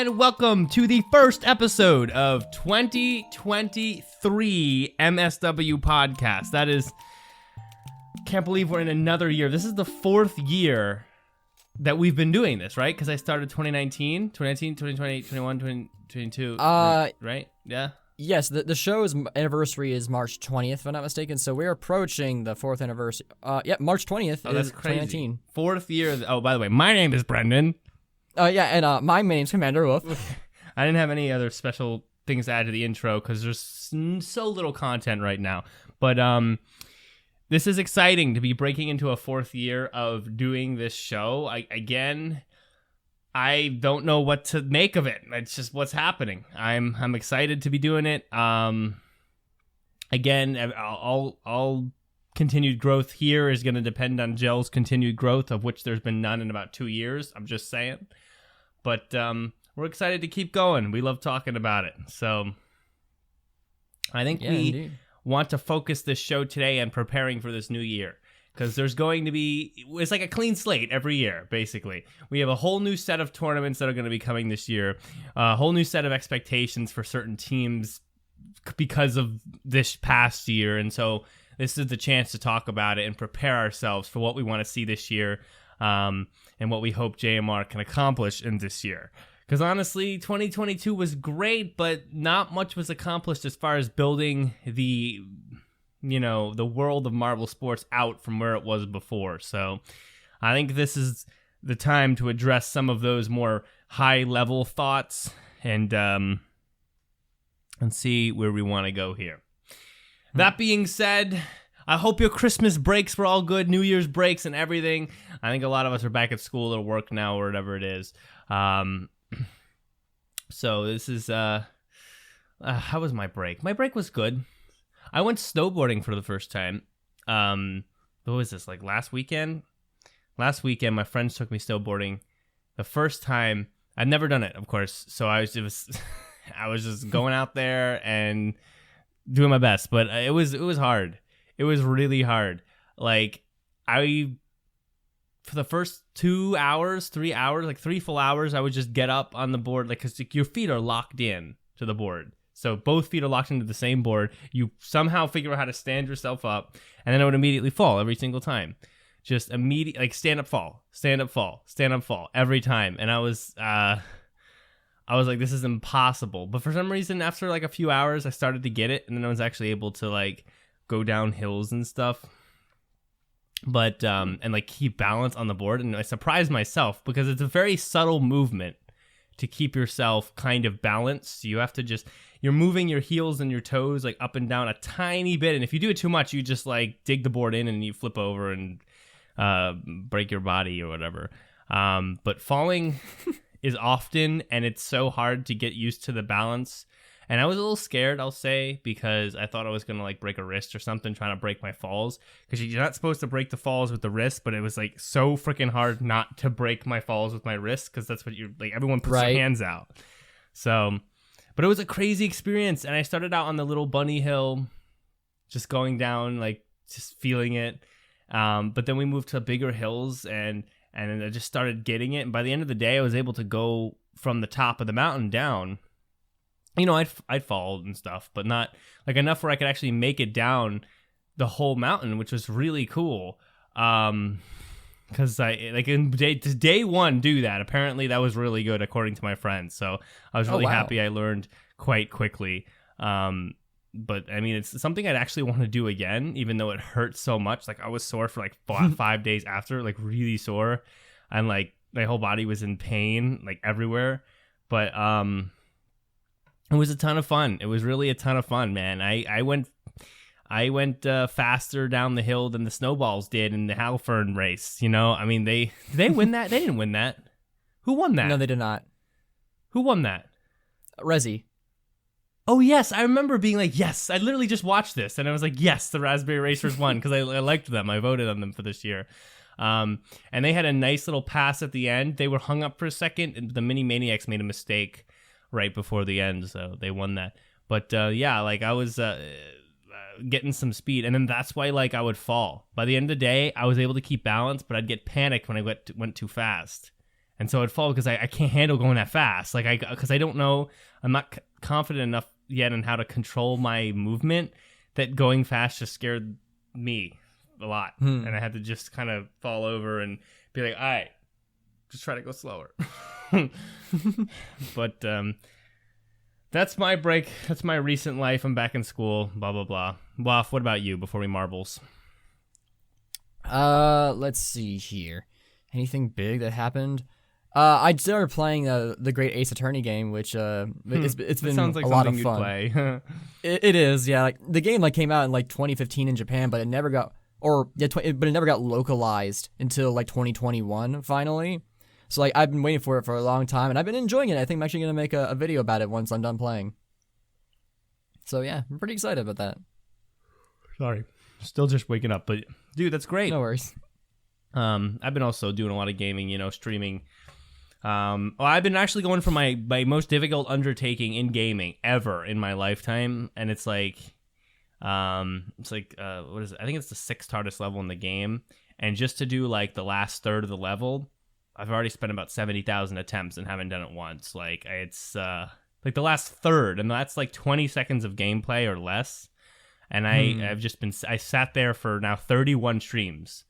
and welcome to the first episode of 2023 MSW Podcast. That is, can't believe we're in another year. This is the fourth year that we've been doing this, right? Because I started 2019, 2020, 21, 2022, right? Yeah? Yes, the show's anniversary is March 20th, if I'm not mistaken, so we're approaching the fourth anniversary. March 20th that's is crazy. 2019. Fourth year. Oh, by the way, my name is Brendan. My name's Commander Wolf. I didn't have any other special things to add to the intro because there's so little content right now. But this is exciting to be breaking into a fourth year of doing this show. I don't know what to make of it. It's just what's happening. I'm excited to be doing it. Again, all continued growth here is going to depend on Gel's continued growth, of which there's been none in about 2 years. I'm just saying. But we're excited to keep going. We love talking about it. So I think we want to focus this show today on preparing for this new year. Because there's going to be, it's like a clean slate every year, basically. We have a whole new set of tournaments that are going to be coming this year, a whole new set of expectations for certain teams because of this past year. And so this is the chance to talk about it and prepare ourselves for what we want to see this year and what we hope JMR can accomplish in this year. Because honestly, 2022 was great, but not much was accomplished as far as building the world of Marvel Sports out from where it was before. So I think this is the time to address some of those more high-level thoughts and see where we want to go here. That being said, I hope your Christmas breaks were all good, New Year's breaks and everything. I think a lot of us are back at school or work now or whatever it is. So this is... how was my break? My break was good. I went snowboarding for the first time. What was this, like last weekend? Last weekend, my friends took me snowboarding. The first time, I'd never done it, of course. So I was just going out there and doing my best. But it was hard. It was really hard. Like, for the first 2 hours, 3 hours, like 3 full hours, I would just get up on the board, like, because your feet are locked in to the board. So both feet are locked into the same board. You somehow figure out how to stand yourself up, and then I would immediately fall every single time. Just immediate, like stand up, fall, stand up, fall, stand up, fall every time. And I was like, this is impossible. But for some reason, after like a few hours, I started to get it, and then I was actually able to like go down hills and stuff. But and like keep balance on the board, and I surprised myself because it's a very subtle movement to keep yourself kind of balanced. You have to you're moving your heels and your toes like up and down a tiny bit. And if you do it too much, you just like dig the board in and you flip over and break your body or whatever. But falling is often, and it's so hard to get used to the balance. And I was a little scared, I'll say, because I thought I was going to like break a wrist or something trying to break my falls. Because you're not supposed to break the falls with the wrist, but it was like so freaking hard not to break my falls with my wrist, because that's what everyone puts their hands out. So, but it was a crazy experience. And I started out on the little bunny hill, just going down, like just feeling it. But then we moved to bigger hills and then I just started getting it. And by the end of the day, I was able to go from the top of the mountain down. You know, I'd fall and stuff, but not like enough where I could actually make it down the whole mountain, which was really cool. Because I like in day one do that. Apparently, that was really good according to my friends. So I was really happy. I learned quite quickly. But I mean, it's something I'd actually want to do again, even though it hurt so much. Like I was sore for like 5 days after, like really sore, and like my whole body was in pain, like everywhere. But it was a ton of fun. It was really a ton of fun, man. I went faster down the hill than the Snowballs did in the Hailfern race. You know, I mean, did they win that? They didn't win that. Who won that? No, they did not. Who won that? Resi. Oh, yes. I remember being like, yes. I literally just watched this, and I was like, yes, the Raspberry Racers won, because I liked them. I voted on them for this year. And they had a nice little pass at the end. They were hung up for a second, and the Mini Maniacs made a mistake right before the end, so they won that. But yeah, like I was getting some speed, and then that's why like I would fall. By the end of the day, I was able to keep balance, but I'd get panicked when I went too fast, And so I'd fall because I can't handle going that fast. Like because I don't know, I'm not confident enough yet in how to control my movement that going fast just scared me a lot. And I had to just kind of fall over and be like, all right, just try to go slower. But that's my break. That's my recent life. I'm back in school, blah, blah, blah. Waff, what about you before we marbles? Let's see here. Anything big that happened? I started playing the Great Ace Attorney game, which it's been sounds like a lot of you'd fun. Play. It is, yeah. Like the game came out in 2015 in Japan, but it never got but it never got localized until 2021 finally. So I've been waiting for it for a long time, and I've been enjoying it. I think I'm actually gonna make a video about it once I'm done playing. So yeah, I'm pretty excited about that. Sorry, still just waking up, but dude, that's great. No worries. I've been also doing a lot of gaming, streaming. I've been actually going for my most difficult undertaking in gaming ever in my lifetime, and it's what is it? I think it's the 6th hardest level in the game, and just to do the last third of the level, I've already spent about 70,000 attempts and haven't done it once. It's the last third, and that's 20 seconds of gameplay or less, and I sat there for now 31 streams,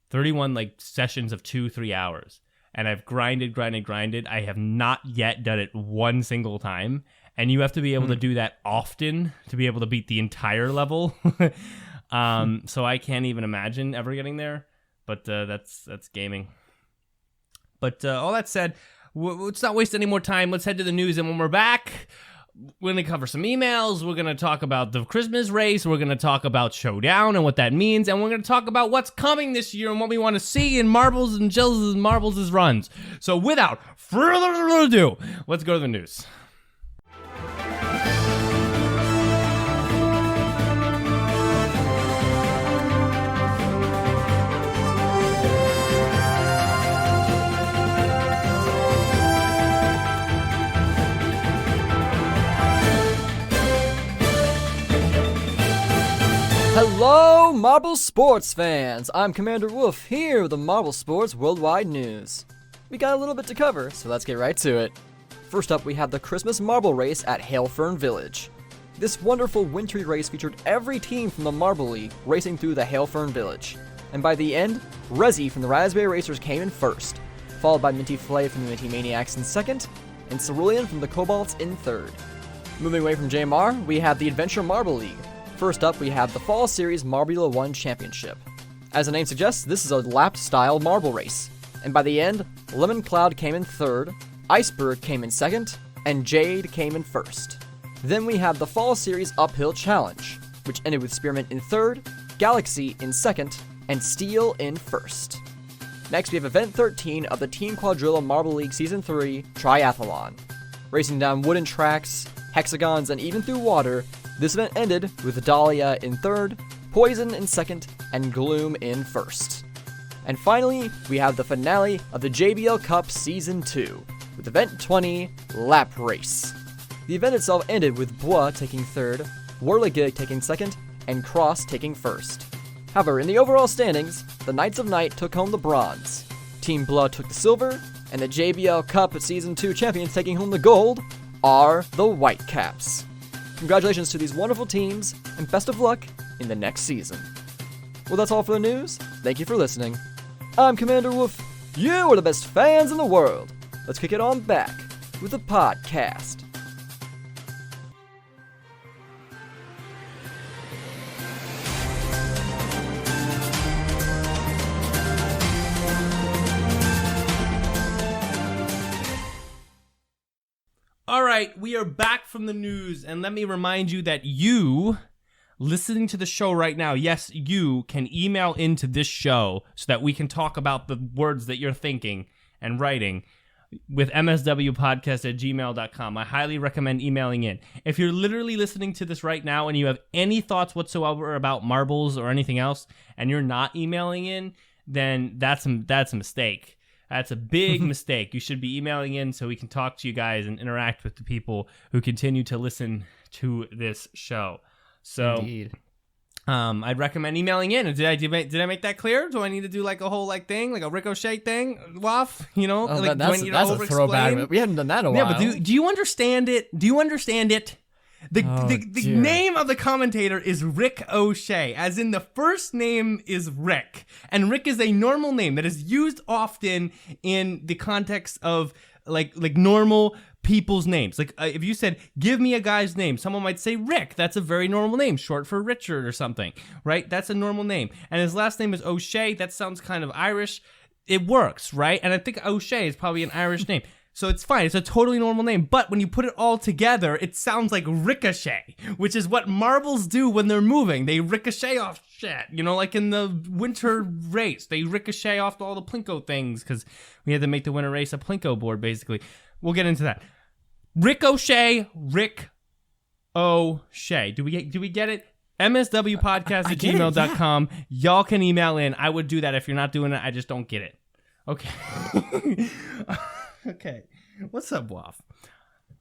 31 sessions of 2-3 hours. And I've grinded. I have not yet done it one single time. And you have to be able to do that often to be able to beat the entire level. So I can't even imagine ever getting there. But that's gaming. But all that said, let's not waste any more time. Let's head to the news. And when we're back, we're going to cover some emails. We're going to talk about the Christmas race. We're going to talk about Showdown and what that means. And we're going to talk about what's coming this year and what we want to see in Marbles and Jill's Marbles' runs. So without further ado, let's go to the news. Hello, Marble Sports fans! I'm Commander Wolf here with the Marble Sports Worldwide News. We got a little bit to cover, so let's get right to it. First up, we have the Christmas Marble Race at Hailfern Village. This wonderful wintry race featured every team from the Marble League racing through the Hailfern Village. And by the end, Resi from the Raspberry Racers came in first, followed by Minty Flay from the Minty Maniacs in second, and Cerulean from the Cobalts in third. Moving away from JMR, we have the Adventure Marble League. First up, we have the Fall Series Marbula 1 Championship. As the name suggests, this is a lap-style marble race. And by the end, Lemon Cloud came in third, Iceberg came in second, and Jade came in first. Then we have the Fall Series Uphill Challenge, which ended with Spearmint in third, Galaxy in second, and Steel in first. Next, we have Event 13 of the Team Quadrilla Marble League Season 3 Triathlon. Racing down wooden tracks, hexagons, and even through water, this event ended with Dahlia in third, Poison in second, and Gloom in first. And finally, we have the finale of the JBL Cup Season 2, with Event 20, Lap Race. The event itself ended with Bois taking third, Whirligig taking second, and Cross taking first. However, in the overall standings, the Knights of Night took home the bronze, Team Blood took the silver, and the JBL Cup Season 2 champions taking home the gold are the Whitecaps. Congratulations to these wonderful teams, and best of luck in the next season. Well, that's all for the news. Thank you for listening. I'm Commander Wolf. You are the best fans in the world. Let's kick it on back with the podcast. All right, we are back from the news, and let me remind you that you, listening to the show right now, yes, you can email into this show so that we can talk about the words that you're thinking and writing with mswpodcast@gmail.com. I highly recommend emailing in. If you're literally listening to this right now and you have any thoughts whatsoever about marbles or anything else, and you're not emailing in, then that's a mistake. That's a big mistake. You should be emailing in so we can talk to you guys and interact with the people who continue to listen to this show. So, Indeed. I'd recommend emailing in. Did I make that clear? Do I need to do like a whole like thing, like a ricochet thing, Waff? You know, like, that's a throwback. We haven't done that in a while. Yeah, but do you understand it? Do you understand it? The name of the commentator is Rick O'Shea, as in the first name is Rick, and Rick is a normal name that is used often in the context of like normal people's names. Like if you said, give me a guy's name, someone might say Rick. That's a very normal name, short for Richard or something, right? That's a normal name. And his last name is O'Shea. That sounds kind of Irish. It works, right? And I think O'Shea is probably an Irish name. So it's fine. It's a totally normal name. But when you put it all together, it sounds like ricochet, which is what marbles do when they're moving. They ricochet off shit, you know, like in the winter race. They ricochet off all the Plinko things because we had to make the winter race a Plinko board, basically. We'll get into that. Ricochet, Rick O'Shea. Do we get it? MSW Podcast at gmail.com. Yeah. Y'all can email in. I would do that. If you're not doing it, I just don't get it. Okay. Okay. What's up, Waff?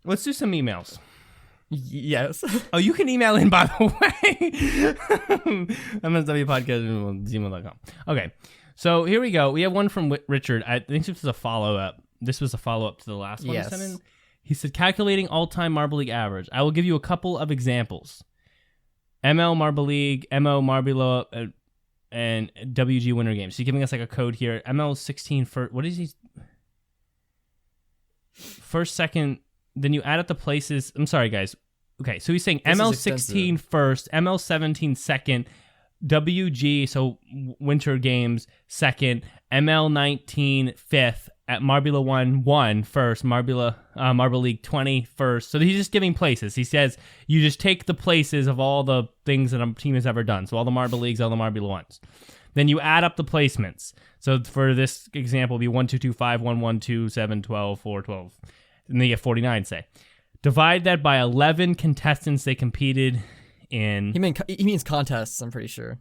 Let's do some emails. Yes. Oh, you can email in, by the way. MSW Podcast at gmail.com. Okay. So here we go. We have one from Richard. I think this was a follow-up. This was a follow-up to the last one he sent in. He said, calculating all-time Marble League average. I will give you a couple of examples. ML Marble League, MO Marble and WG Winter Games. So he's giving us like a code here. ML 16 for, what is he? First, second, then you add up the places. I'm sorry, guys. Okay, so he's saying ML 16 first, ML 17 second, WG, so Winter Games second, ML 19 fifth, at Marbula 1 first, Marble League 20 first. So he's just giving places. He says you just take the places of all the things that a team has ever done. So all the Marble Leagues, all the Marbula 1s. Then you add up the placements. So for this example, it'll be 1, 2, 2, 5, 1, 1, 2, 7, 12, 4, 12. And then you get 49, say. Divide that by 11 contestants they competed in. He means contests, I'm pretty sure.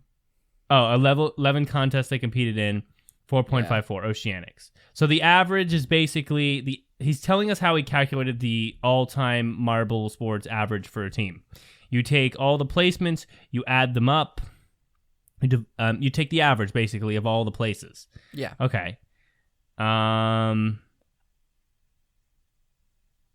Oh, 11 contests they competed in, 4.54, Oceanics. So the average is basically, he's telling us how he calculated the all-time marble sports average for a team. You take all the placements, you add them up, you take the average, basically, of all the places. Yeah. Okay.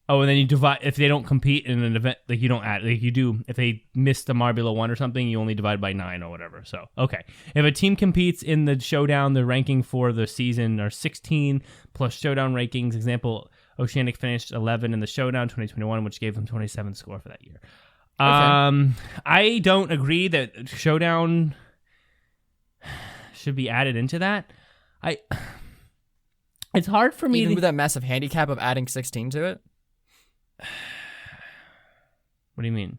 Oh, and then you divide, if they don't compete in an event, like you don't add, like you do, if they miss the Marbula 1 or something, you only divide by 9 or whatever. So, okay. If a team competes in the Showdown, the ranking for the season are 16 plus Showdown rankings. Example, Oceanic finished 11 in the Showdown 2021, which gave them 27 score for that year. Okay. I don't agree that Showdown should be added into that. It's hard for me even with that massive handicap of adding 16 to it. What do you mean?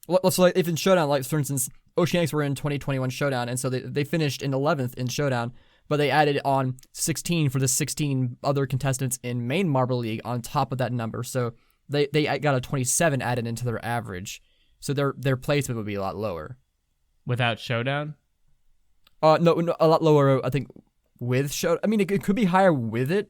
Well, so like if in Showdown, like for instance, Oceanics were in 2021 Showdown, and so they finished in 11th in Showdown, but they added on 16 for the 16 other contestants in main Marble League on top of that number. So they got a 27 added into their average. So their placement would be a lot lower. Without Showdown? No, a lot lower, I think, with Showdown. I mean, it could be higher with it,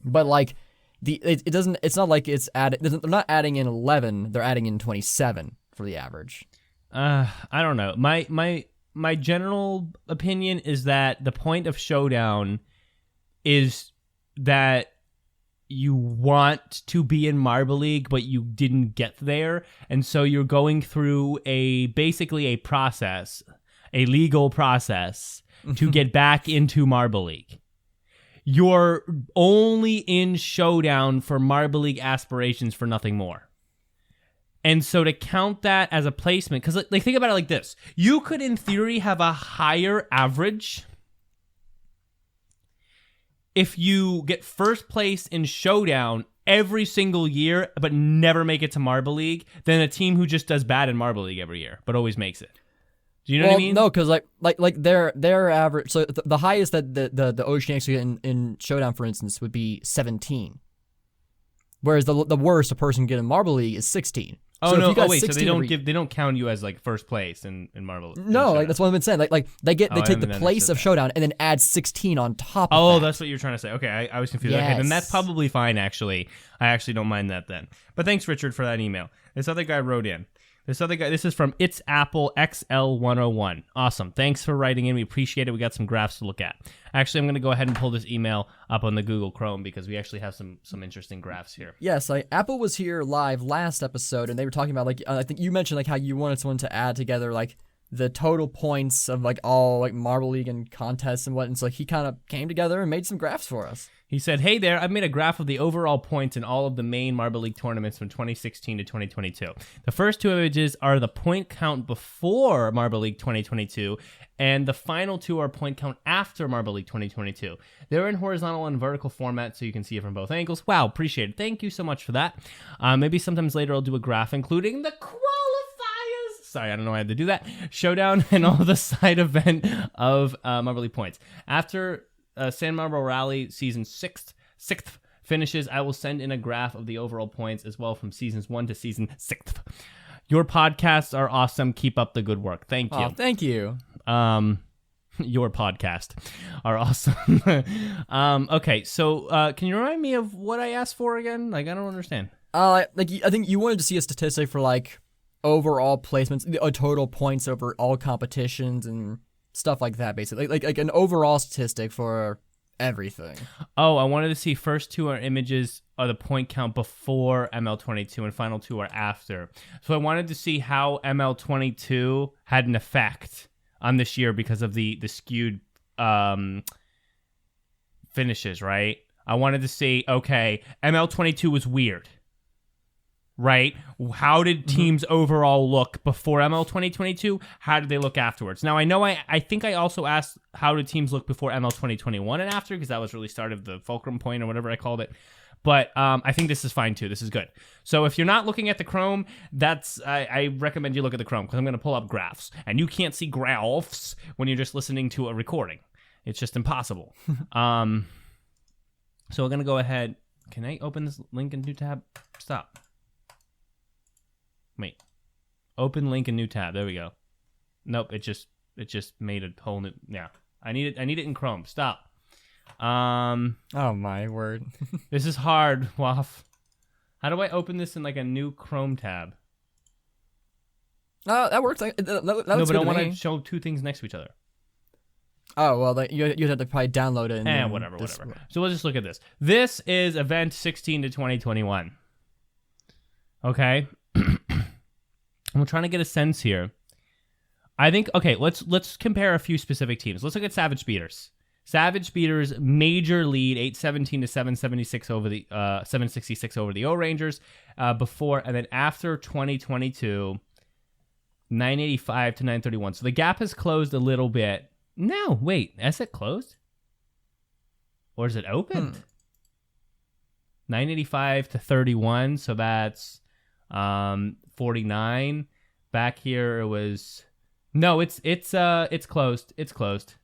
but like it doesn't. It's not like it's added. They're not adding in 11. They're adding in 27 for the average. I don't know. My general opinion is that the point of Showdown is that you want to be in Marble League, but you didn't get there, and so you're going through basically a process, a legal process to get back into Marble League. You're only in Showdown for Marble League aspirations for nothing more. And so to count that as a placement, because like think about it like this. You could, in theory, have a higher average if you get first place in Showdown every single year, but never make it to Marble League, than a team who just does bad in Marble League every year, but always makes it. Do you know what I mean? No, because like their average. So the highest that the Oceanics get in Showdown, for instance, would be 17, whereas the worst a person can get in Marble League is 16. Oh, so no! Oh wait, so they don't count you as like first place in Marble. No, like that's what I've been saying. Like they take the place of Showdown and then add 16 on top. Oh, of that. That's what you're trying to say. Okay, I was confused. Yes. Okay, then that's probably fine. Actually, I actually don't mind that then. But thanks, Richard, for that email. This other guy wrote in. This other guy, this is from It's Apple XL101. Awesome. Thanks for writing in. We appreciate it. We got some graphs to look at. Actually, I'm going to go ahead and pull this email up on the Google Chrome because we actually have some interesting graphs here. Yes, Apple was here live last episode, and they were talking about, like, I think you mentioned, like, how you wanted someone to add together, like, the total points of, like, all, like, Marble League and contests and what, and so, like, he kind of came together and made some graphs for us. He said, hey there, I've made a graph of the overall points in all of the main Marble League tournaments from 2016 to 2022. The first two images are the point count before Marble League 2022, and the final two are point count after Marble League 2022. They're in horizontal and vertical format, so you can see it from both angles. Wow, appreciate it. Thank you so much for that. Maybe sometimes later I'll do a graph including the qualifiers. Sorry, I don't know why I had to do that. Showdown and all the side event of Marble League points. After San Marble Rally season sixth finishes, I will send in a graph of the overall points as well from seasons 1 to season 6. Your podcasts are awesome. Keep up the good work. Thank you. Oh, thank you. Your podcast are awesome. Okay, so can you remind me of what I asked for again? Like, I don't understand. I think you wanted to see a statistic for, like, overall placements, total points over all competitions and stuff like that, basically. Like an overall statistic for everything. Oh, I wanted to see first two are images of the point count before ML22 and final two are after. So I wanted to see how ML22 had an effect on this year because of the skewed finishes, right? I wanted to see, okay, ML22 was weird. Right? How did teams overall look before ML 2022? How did they look afterwards? Now, I think I also asked how did teams look before ML 2021 and after, because that was really start of the fulcrum point or whatever I called it. But I think this is fine too. This is good. So if you're not looking at the Chrome, I recommend you look at the Chrome because I'm going to pull up graphs. And you can't see graphs when you're just listening to a recording. It's just impossible. So we're going to go ahead. Can I open this link in new tab? Stop. Wait, open link in new tab. There we go. Nope, it just made a whole new. Yeah, I need it in Chrome. Stop. Oh my word. This is hard, Waff. How do I open this in like a new Chrome tab? That works. That no, but I want to show two things next to each other. Oh well, you'd have to probably download it. And whatever. So we'll just look at this. This is event 16 to 2021. Okay. We're trying to get a sense here. I think, okay, let's compare a few specific teams. Let's look at Savage Speeders. Savage Speeders major lead 817 to 776 over the 766 over the O Rangers before, and then after 2022 985 to 931. So the gap has closed a little bit. No, wait, is it closed? Or is it opened? 985 to 31, so that's 49. Back here it was no, it's closed. It's closed.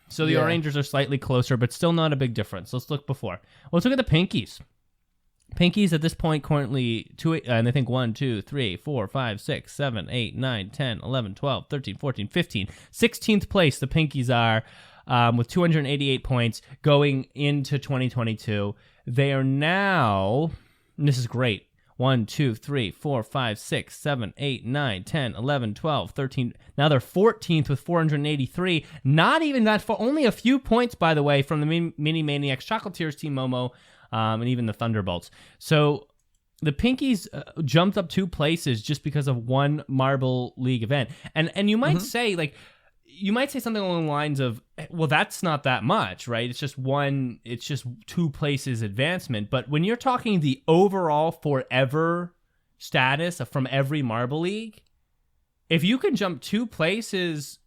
So the Rangers are slightly closer, but still not a big difference. Let's look before. Let's look at the Pinkies. Pinkies at this point currently and I think 1, 2, 3, 4, 5, 6, 7, 8, 9, 10, 11, 12, 13, 14, 15. 16th place the Pinkies are with 288 points going into 2022. They are now, and this is great, 1, 2, 3, 4, 5, 6, 7, 8, 9, 10, 11, 12, 13. Now they're 14th with 483. Not even that far. Only a few points, by the way, from the Mini Maniacs, Chocolatiers, Team Momo, and even the Thunderbolts. So the Pinkies jumped up 2 places just because of one Marble League event. And you might say, like, you might say something along the lines of, well, that's not that much, right? It's just 2 places advancement. But when you're talking the overall forever status from every Marble League, if you can jump 2 places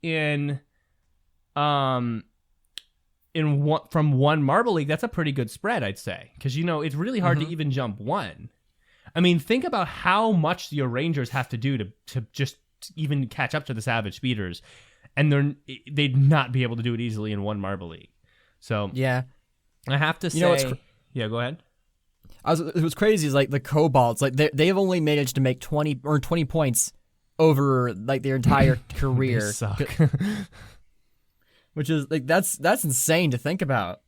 from one Marble League, that's a pretty good spread, I'd say. Because, it's really hard to even jump 1. I mean, think about how much your Rangers have to do to just even catch up to the Savage Speeders. And they'd not be able to do it easily in one Marble League. So yeah, I have to say, yeah, go ahead. What's crazy is like the Cobalts, like they have only managed to make 20 points over like their entire career. They suck. Which is like that's insane to think about.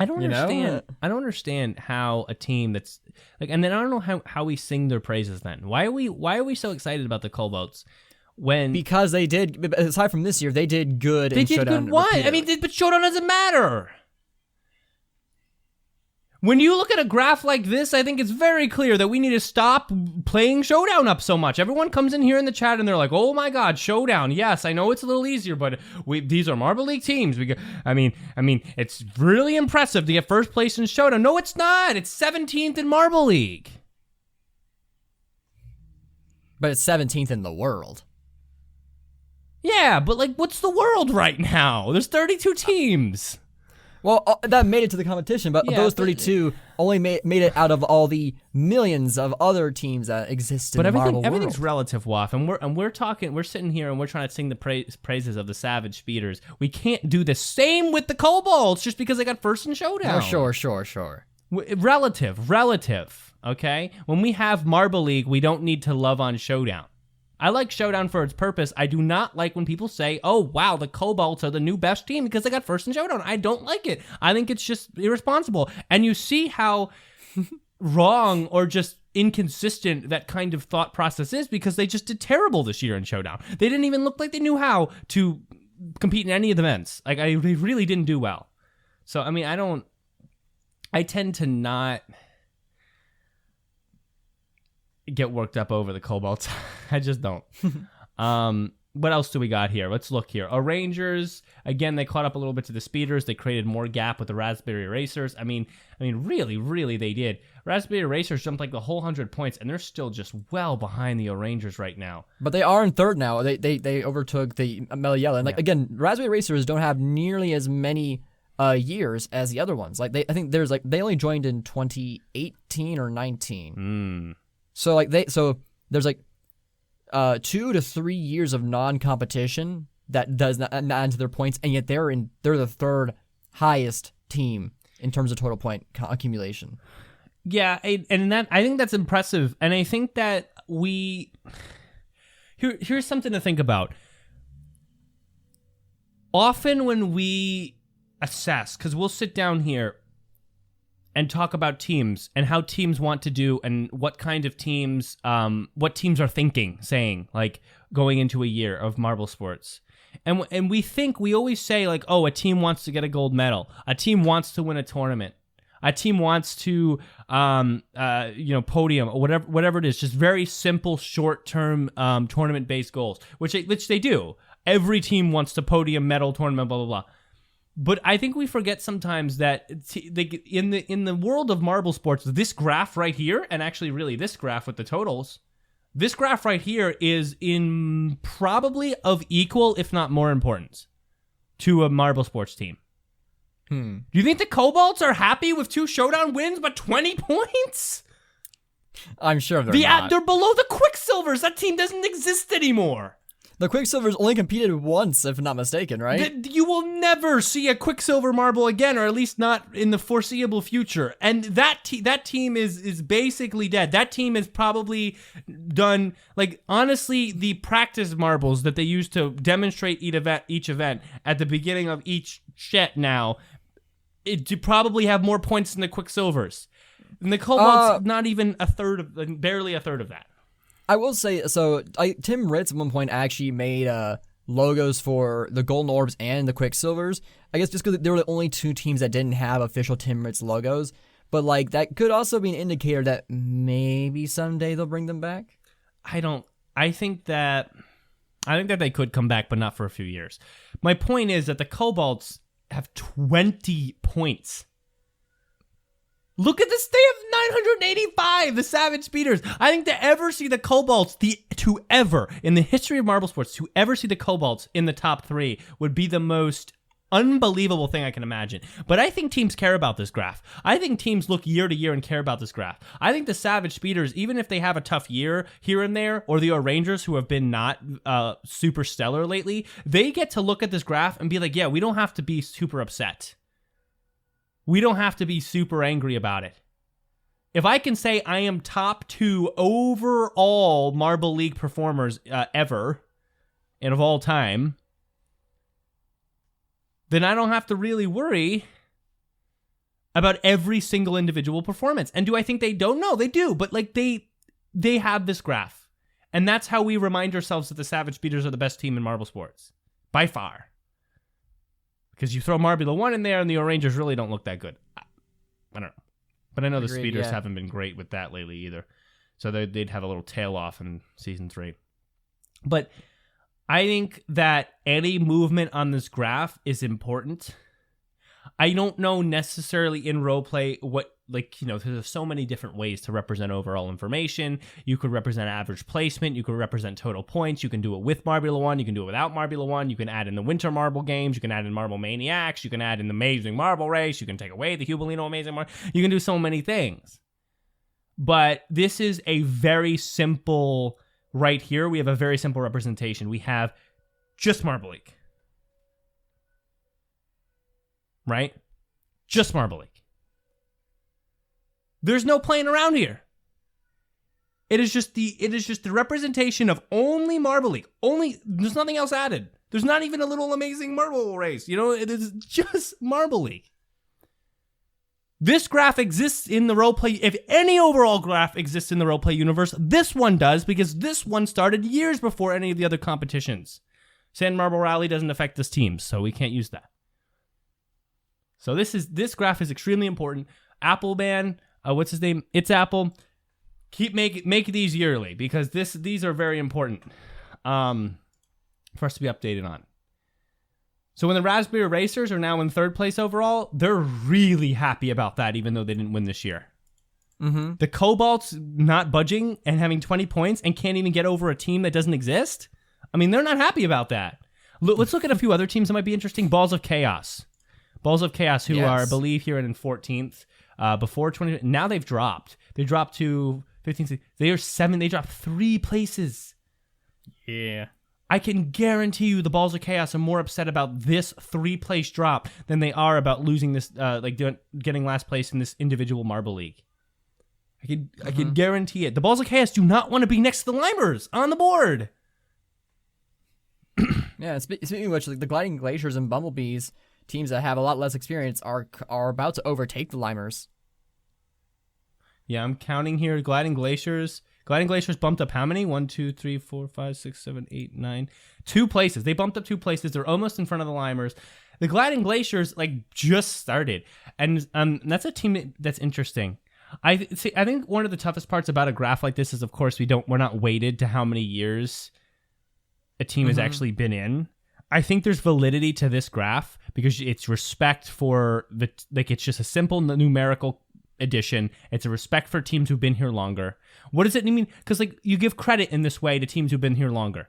I don't You know? understand. I don't understand how a team that's like, and then I don't know how we sing their praises. Then why are we so excited about the Cobalts when Because they did, aside from this year, they did good they in did Showdown. good? What? I repeatedly. mean, but Showdown doesn't matter. When you look at a graph like this, I think it's very clear that we need to stop playing Showdown up so much. Everyone comes in here in the chat and they're like, "Oh my God, Showdown! Yes, I know it's a little easier, but these are Marble League teams. I mean, it's really impressive to get first place in Showdown. No, it's not. It's 17th in Marble League. But it's 17th in the world. Yeah, but like, what's the world right now? There's 32 teams. Well, that made it to the competition, but Yeah, those but- 32 only made it out of all the millions of other teams that exist in But the Marble everything's world. relative, Waff, and we're sitting here and we're trying to sing the praises of the Savage Speeders. We can't do the same with the Cobalts just because they got first in Showdown. Oh, sure. Relative, okay? When we have Marble League, we don't need to love on Showdown. I like Showdown for its purpose. I do not like when people say, "Oh, wow, the Cobalts are the new best team because they got first in Showdown." I don't like it. I think it's just irresponsible. And you see how wrong or just inconsistent that kind of thought process is because they just did terrible this year in Showdown. They didn't even look like they knew how to compete in any of the events. Like, they really didn't do well. So, I mean, I tend to not get worked up over the Cobalts. I just don't. What else do we got here? Let's look here. Rangers, again, they caught up a little bit to the Speeders. They created more gap with the Raspberry Racers. I mean, really, they did. Raspberry Racers jumped like the whole 100 points, and they're still just well behind the Rangers right now. But they are in third now. They overtook the ML Yellow. And again, Raspberry Racers don't have nearly as many years as the other ones. Like I think they only joined in 2018 or 19. So there's like 2 to 3 years of non-competition that does not add into their points, and yet they're the third highest team in terms of total point accumulation. Yeah, and that I think that's impressive, and I think that here's something to think about. Often when we assess, because we'll sit down here and talk about teams and how teams want to do and what kind of teams, what teams are saying, like going into a year of Marble Sports. And we always say like, oh, a team wants to get a gold medal. A team wants to win a tournament. A team wants to, podium or whatever it is. Just very simple, short-term tournament-based goals, which they do. Every team wants to podium, medal, tournament, blah, blah, blah. But I think we forget sometimes that in the world of Marble Sports, this graph right here, and actually really this graph with the totals, this graph right here is in probably of equal, if not more importance, to a Marble Sports team. Do you think the Cobalts are happy with 2 Showdown wins but 20 points? I'm sure they're not. They're below the Quicksilvers. That team doesn't exist anymore. The Quicksilvers only competed once, if not mistaken, right? You will never see a Quicksilver Marble again, or at least not in the foreseeable future. And that team is basically dead. That team is probably done, like, honestly, the practice marbles that they use to demonstrate each event at the beginning of each set now, to probably have more points than the Quicksilvers. And the Cobalts, not even barely a third of that. I will say, so Tim Ritz at one point actually made logos for the Golden Orbs and the Quicksilvers. I guess just because they were the only 2 teams that didn't have official Tim Ritz logos. But like that could also be an indicator that maybe someday they'll bring them back. I think that they could come back, but not for a few years. My point is that the Cobalts have 20 points. Look at this. They have 985, the Savage Speeders. I think to ever see the Cobalts, in the history of Marble Sports, to ever see the Cobalts in the top 3 would be the most unbelievable thing I can imagine. But I think teams care about this graph. I think teams look year to year and care about this graph. I think the Savage Speeders, even if they have a tough year here and there, or the Rangers who have been not super stellar lately, they get to look at this graph and be like, yeah, we don't have to be super upset. We don't have to be super angry about it. If I can say I am top 2 overall Marble League performers ever and of all time, then I don't have to really worry about every single individual performance. And do I think they don't? No, they do. But like they have this graph. And that's how we remind ourselves that the Savage Speeders are the best team in marble sports. By far. Because you throw Marbula 1 in there and the Orangers really don't look that good. I don't know. But I know the Speeders haven't been great with that lately either. So they'd have a little tail off in Season 3. But I think that any movement on this graph is important. I don't know necessarily in role play what, there's so many different ways to represent overall information. You could represent average placement. You could represent total points. You can do it with Marbula 1. You can do it without Marbula 1. You can add in the Winter Marble games. You can add in Marble Maniacs. You can add in the Amazing Marble Race. You can take away the Hubalino Amazing Marble. You can do so many things. But this is a very simple, right here, we have a very simple representation. We have just Marble League. Right? Just Marble League. There's no playing around here. It is just the representation of only Marble League. There's nothing else added. There's not even a little Amazing Marble Race. It is just Marble League. This graph exists in the roleplay. If any overall graph exists in the roleplay universe, this one does, because this one started years before any of the other competitions. Sand Marble Rally doesn't affect this team, so we can't use that. So this graph is extremely important. Apple Man, what's his name? It's Apple. Make these yearly, because these are very important for us to be updated on. So when the Raspberry Racers are now in third place overall, they're really happy about that, even though they didn't win this year. Mm-hmm. The Cobalt's not budging and having 20 points and can't even get over a team that doesn't exist. I mean, they're not happy about that. Let's look at a few other teams that might be interesting. Balls of Chaos. Balls of Chaos, who are, I believe, here in 14th. Before 20, now they've dropped. They dropped to 15th. They are 7. They dropped 3 places. Yeah. I can guarantee you the Balls of Chaos are more upset about this 3-place drop than they are about losing this, getting last place in this individual Marble League. I can guarantee it. The Balls of Chaos do not want to be next to the Limers on the board. Yeah, speaking of which, the Gliding Glaciers and Bumblebees, teams that have a lot less experience, are about to overtake the Limers. Yeah, I'm counting here. Gliding Glaciers bumped up how many? 1, 2, 3, 4, 5, 6, 7, 8, 9. 2 places. They bumped up 2 places. They're almost in front of the Limers. The Gliding Glaciers just started, and that's a team that's interesting. I think one of the toughest parts about a graph like this is, of course, we're not weighted to how many years a team has actually been in. I think there's validity to this graph because it's respect for it's just a simple numerical addition. It's a respect for teams who've been here longer. What does it mean? Because you give credit in this way to teams who've been here longer.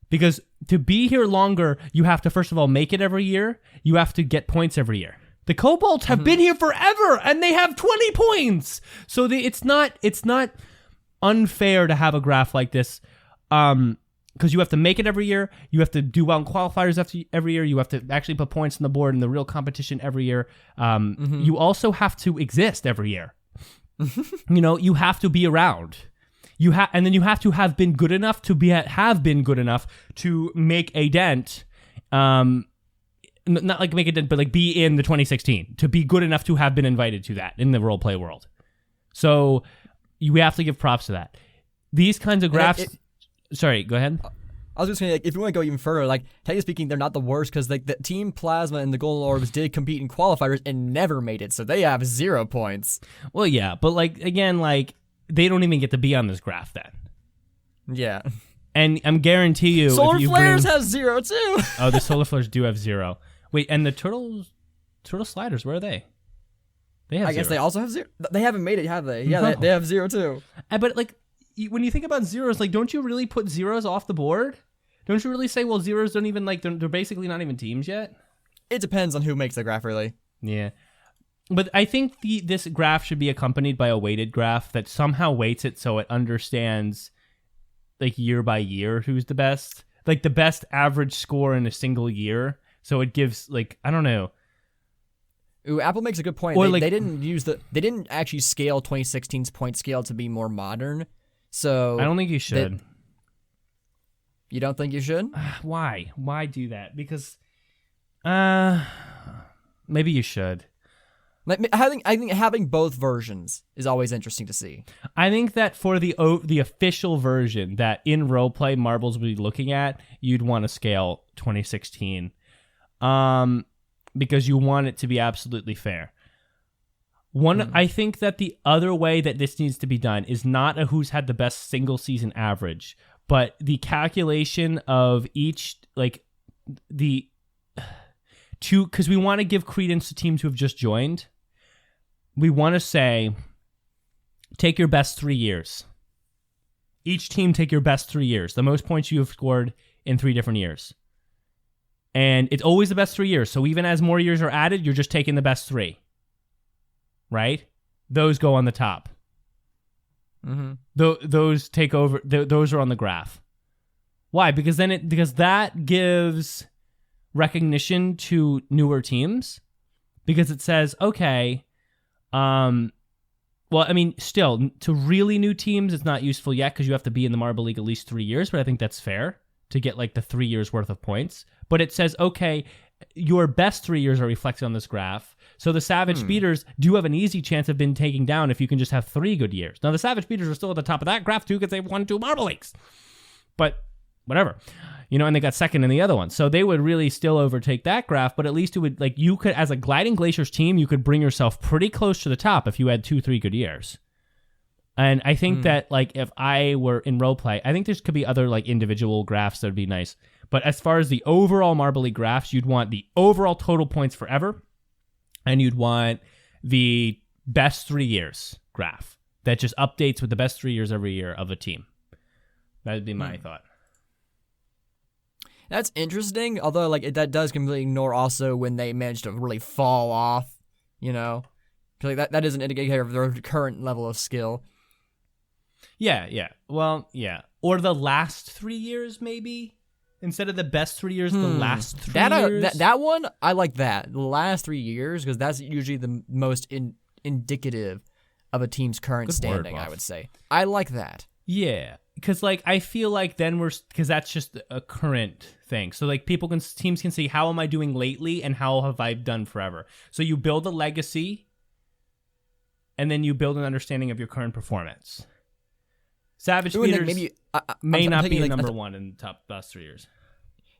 Because to be here longer, you have to, first of all, make it every year. You have to get points every year. The Cobalts have been here forever, and they have 20 points. So it's not unfair to have a graph like this. Because you have to make it every year. You have to do well in qualifiers every year. You have to actually put points on the board in the real competition every year. You also have to exist every year. You have to be around. And then you have to have been good enough to to make a dent. Not make a dent, but be in the 2016. To be good enough to have been invited to that in the role play world. So you have to give props to that. These kinds of graphs. Sorry, go ahead. I was just saying, if you want to go even further, technically speaking, they're not the worst because the Team Plasma and the Golden Orbs did compete in qualifiers and never made it, so they have 0 points. Well, yeah, but they don't even get to be on this graph then. Yeah. And I'm guarantee you, Solar Flares has 0 too. Oh, the Solar Flares do have 0. Wait, and the Turtle Sliders, where are they? They have 0. I guess they also have 0. They haven't made it, have they? Yeah, no. they have 0 too. But when you think about zeros, don't you really put zeros off the board? Don't you really say, well, zeros don't even, they're basically not even teams yet? It depends on who makes the graph, really. Yeah. But I think this graph should be accompanied by a weighted graph that somehow weights it so it understands, year by year, who's the best. The best average score in a single year. So it gives, I don't know. Ooh, Apple makes a good point. They didn't actually scale 2016's point scale to be more modern. So I don't think you should. You don't think you should? Why? Why do that? Because maybe you should. Like, I think having both versions is always interesting to see. I think that for the official version that in roleplay marbles would be looking at, you'd want to scale 2016, because you want it to be absolutely fair. I think that the other way that this needs to be done is not a who's had the best single season average, but the calculation of each, like because we want to give credence to teams who have just joined. We want to say, take your best 3 years. Each team take your best 3 years, the most points you have scored in 3 different years. And it's always the best 3 years. So even as more years are added, you're just taking the best 3. Right? Those go on the top. Mm-hmm. Those take over. Those are on the graph. Why? Because that gives recognition to newer teams. Because it says, okay, well, I mean, still, to really new teams, it's not useful yet because you have to be in the Marble League at least 3 years, but I think that's fair to get like the 3 years worth of points. But it says, okay, your best 3 years are reflected on this graph. So the Savage Speeders do have an easy chance of being taken down if you can just have 3 good years. Now, the Savage Speeders are still at the top of that graph too because they've won 2 Marble Leagues. But whatever. And they got second in the other one. So they would really still overtake that graph, but at least it would, like, you could, as a Gliding Glaciers team, you could bring yourself pretty close to the top if you had 2-3 good years. And I think that, like, if I were in roleplay, I think there could be other, like, individual graphs that would be nice. But as far as the overall Marble League graphs, you'd want the overall total points forever, and you'd want the best 3 years graph that just updates with the best 3 years every year of a team. That would be my thought. That's interesting, although like that does completely ignore also when they manage to really fall off, because like that is an indicator of their current level of skill. Yeah. Well, yeah. Or the last 3 years, maybe? Instead of the best 3 years, the last 3 years? That one, I like that. The last 3 years, because that's usually the most indicative of a team's current standing, I would say. I like that. Yeah. Because, like, I feel like then because that's just a current thing. So, like, teams can see how am I doing lately and how have I done forever. So you build a legacy, and then you build an understanding of your current performance. Savage Speeders may not be number one in the top last 3 years.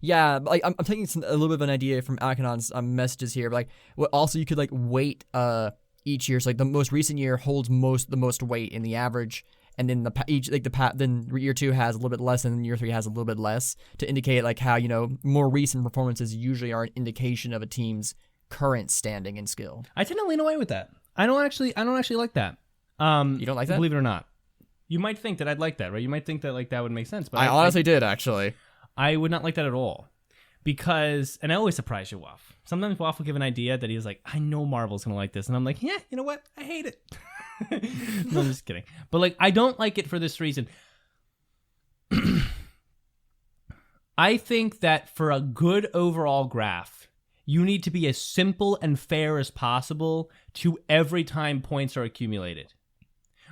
Yeah, like I'm taking a little bit of an idea from Akinon's messages here. But, like, also you could like weight each year. So like the most recent year holds the most weight in the average. And then then year 2 has a little bit less, and then year 3 has a little bit less to indicate like how more recent performances usually are an indication of a team's current standing and skill. I tend to lean away with that. I don't actually like that. You don't like that? Believe it or not, you might think that I'd like that, right? You might think that like that would make sense, but I honestly did actually. I would not like that at all, because and I always surprise you, Waff. Sometimes Waff will give an idea that he's like, I know Marvel's gonna like this, and I'm like, yeah, you know what? I hate it. No, I'm just kidding. But like, I don't like it for this reason. I think that for a good overall graph, you need to be as simple and fair as possible to every time points are accumulated.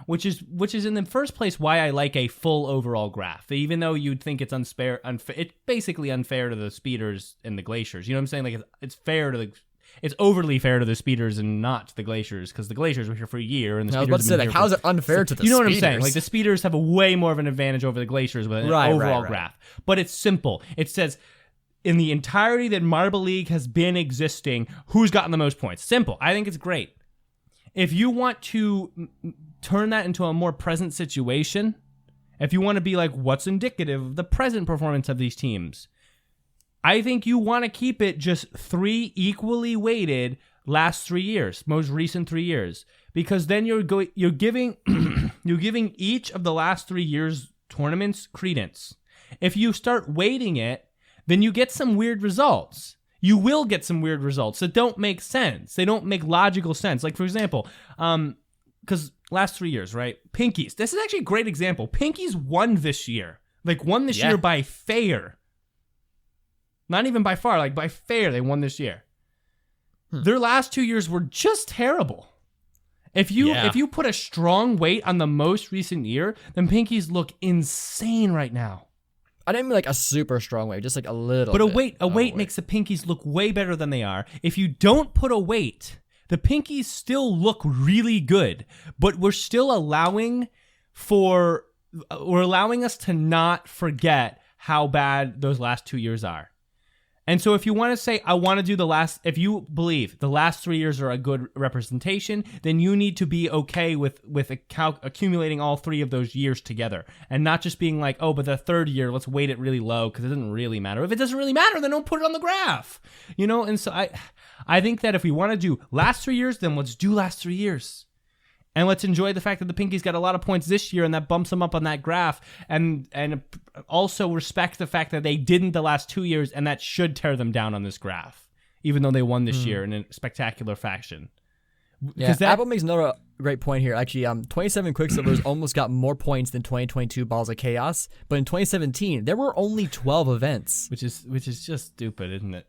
Which is in the first place why I like a full overall graph. Even though you'd think it's unfair, it's basically unfair to the speeders and the glaciers. You know what I'm saying? Like it's overly fair to the speeders and not to the glaciers, because the glaciers were here for a year and the speeders. I was about to say, like, how is it unfair to the speeders? You know what I'm saying? Like the speeders have a way more of an advantage over the glaciers with an overall graph. But it's simple. It says in the entirety that Marble League has been existing, who's gotten the most points. Simple. I think it's great. If you want to turn that into a more present situation, if you want to be like, what's indicative of the present performance of these teams, I think you want to keep it just 3 equally weighted last 3 years, most recent 3 years, because then you're giving you're giving each of the last 3 years tournaments credence. If you start weighting it, then you get some weird results. You will get some weird results that don't make sense. They don't make logical sense. Like, for example, because last 3 years, right? Pinkies. This is actually a great example. Pinkies won this year. Like, won this year by fair. Not even by far. Like, by fair, they won this year. Their last 2 years were just terrible. If you put a strong weight on the most recent year, then Pinkies look insane right now. I didn't mean like a super strong weight, just like a little. But a weight makes the Pinkies look way better than they are. If you don't put a weight, the Pinkies still look really good, but we're still allowing us to not forget how bad those last 2 years are. And so if you want to say, I want to do if you believe the last 3 years are a good representation, then you need to be okay with accumulating all 3 of those years together and not just being like, oh, but the third year, let's weight it really low because it doesn't really matter. If it doesn't really matter, then don't put it on the graph, And so I think that if we want to do last 3 years, then let's do last 3 years. And let's enjoy the fact that the Pinkies got a lot of points this year and that bumps them up on that graph. And also respect the fact that they didn't the last 2 years and that should tear them down on this graph, even though they won this year in a spectacular fashion. Yeah, Apple makes another great point here. Actually, 27 Quicksilvers almost got more points than 2022 Balls of Chaos, but in 2017 there were only 12 events, which is just stupid, isn't it?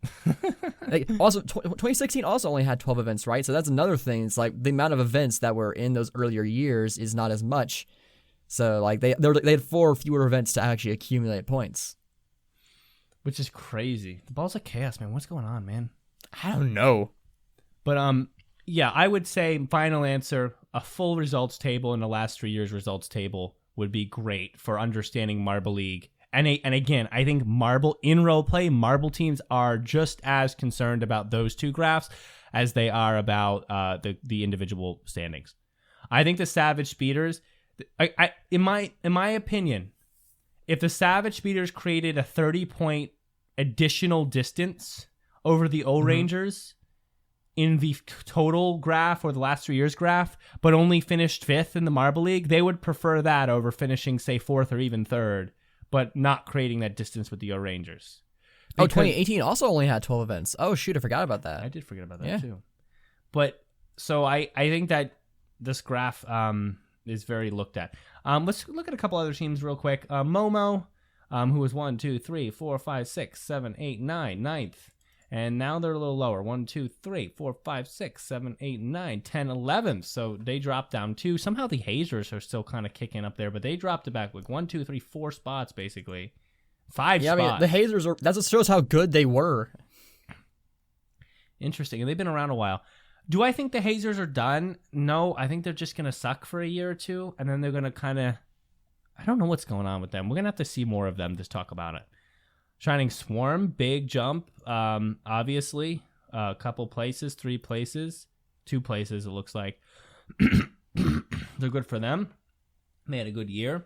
Also, 2016 also only had 12 events, right? So that's another thing. It's like the amount of events that were in those earlier years is not as much. So like they had 4 fewer events to actually accumulate points, which is crazy. The Balls of Chaos, man, what's going on, man? I don't know, but yeah, I would say final answer, a full results table in the last 3 years results table would be great for understanding Marble League. And again, I think in role play, Marble teams are just as concerned about those 2 graphs as they are about the individual standings. I think the Savage Speeders, in my opinion, if the Savage Speeders created a 30-point additional distance over the O-Rangers in the total graph or the last 3 years graph, but only finished 5th in the Marble League, they would prefer that over finishing, say, 4th or even 3rd, but not creating that distance with the O-Rangers. 2018 also only had 12 events. Oh, shoot, I forgot about that. I did forget about that, too. But, so I think that this graph is very looked at. Let's look at a couple other teams real quick. Momo, who was 1, 2, 3, 4, 5, 6, 7, 8, 9, 9th. And now they're a little lower. 1, 2, 3, 4, 5, 6, 7, 8, 9, 10, 11. So they dropped down 2. Somehow the Hazers are still kind of kicking up there, but they dropped it back like 1, 2, 3, 4 spots basically. 5 spots. Yeah, I mean, the Hazers that just shows how good they were. Interesting. And they've been around a while. Do I think the Hazers are done? No, I think they're just going to suck for a year or two, and then they're going to kind of... I don't know what's going on with them. We're going to have to see more of them to talk about it. Shining Swarm, big jump, obviously. A couple places, 3 places, 2 places, it looks like. They're good for them. They had a good year.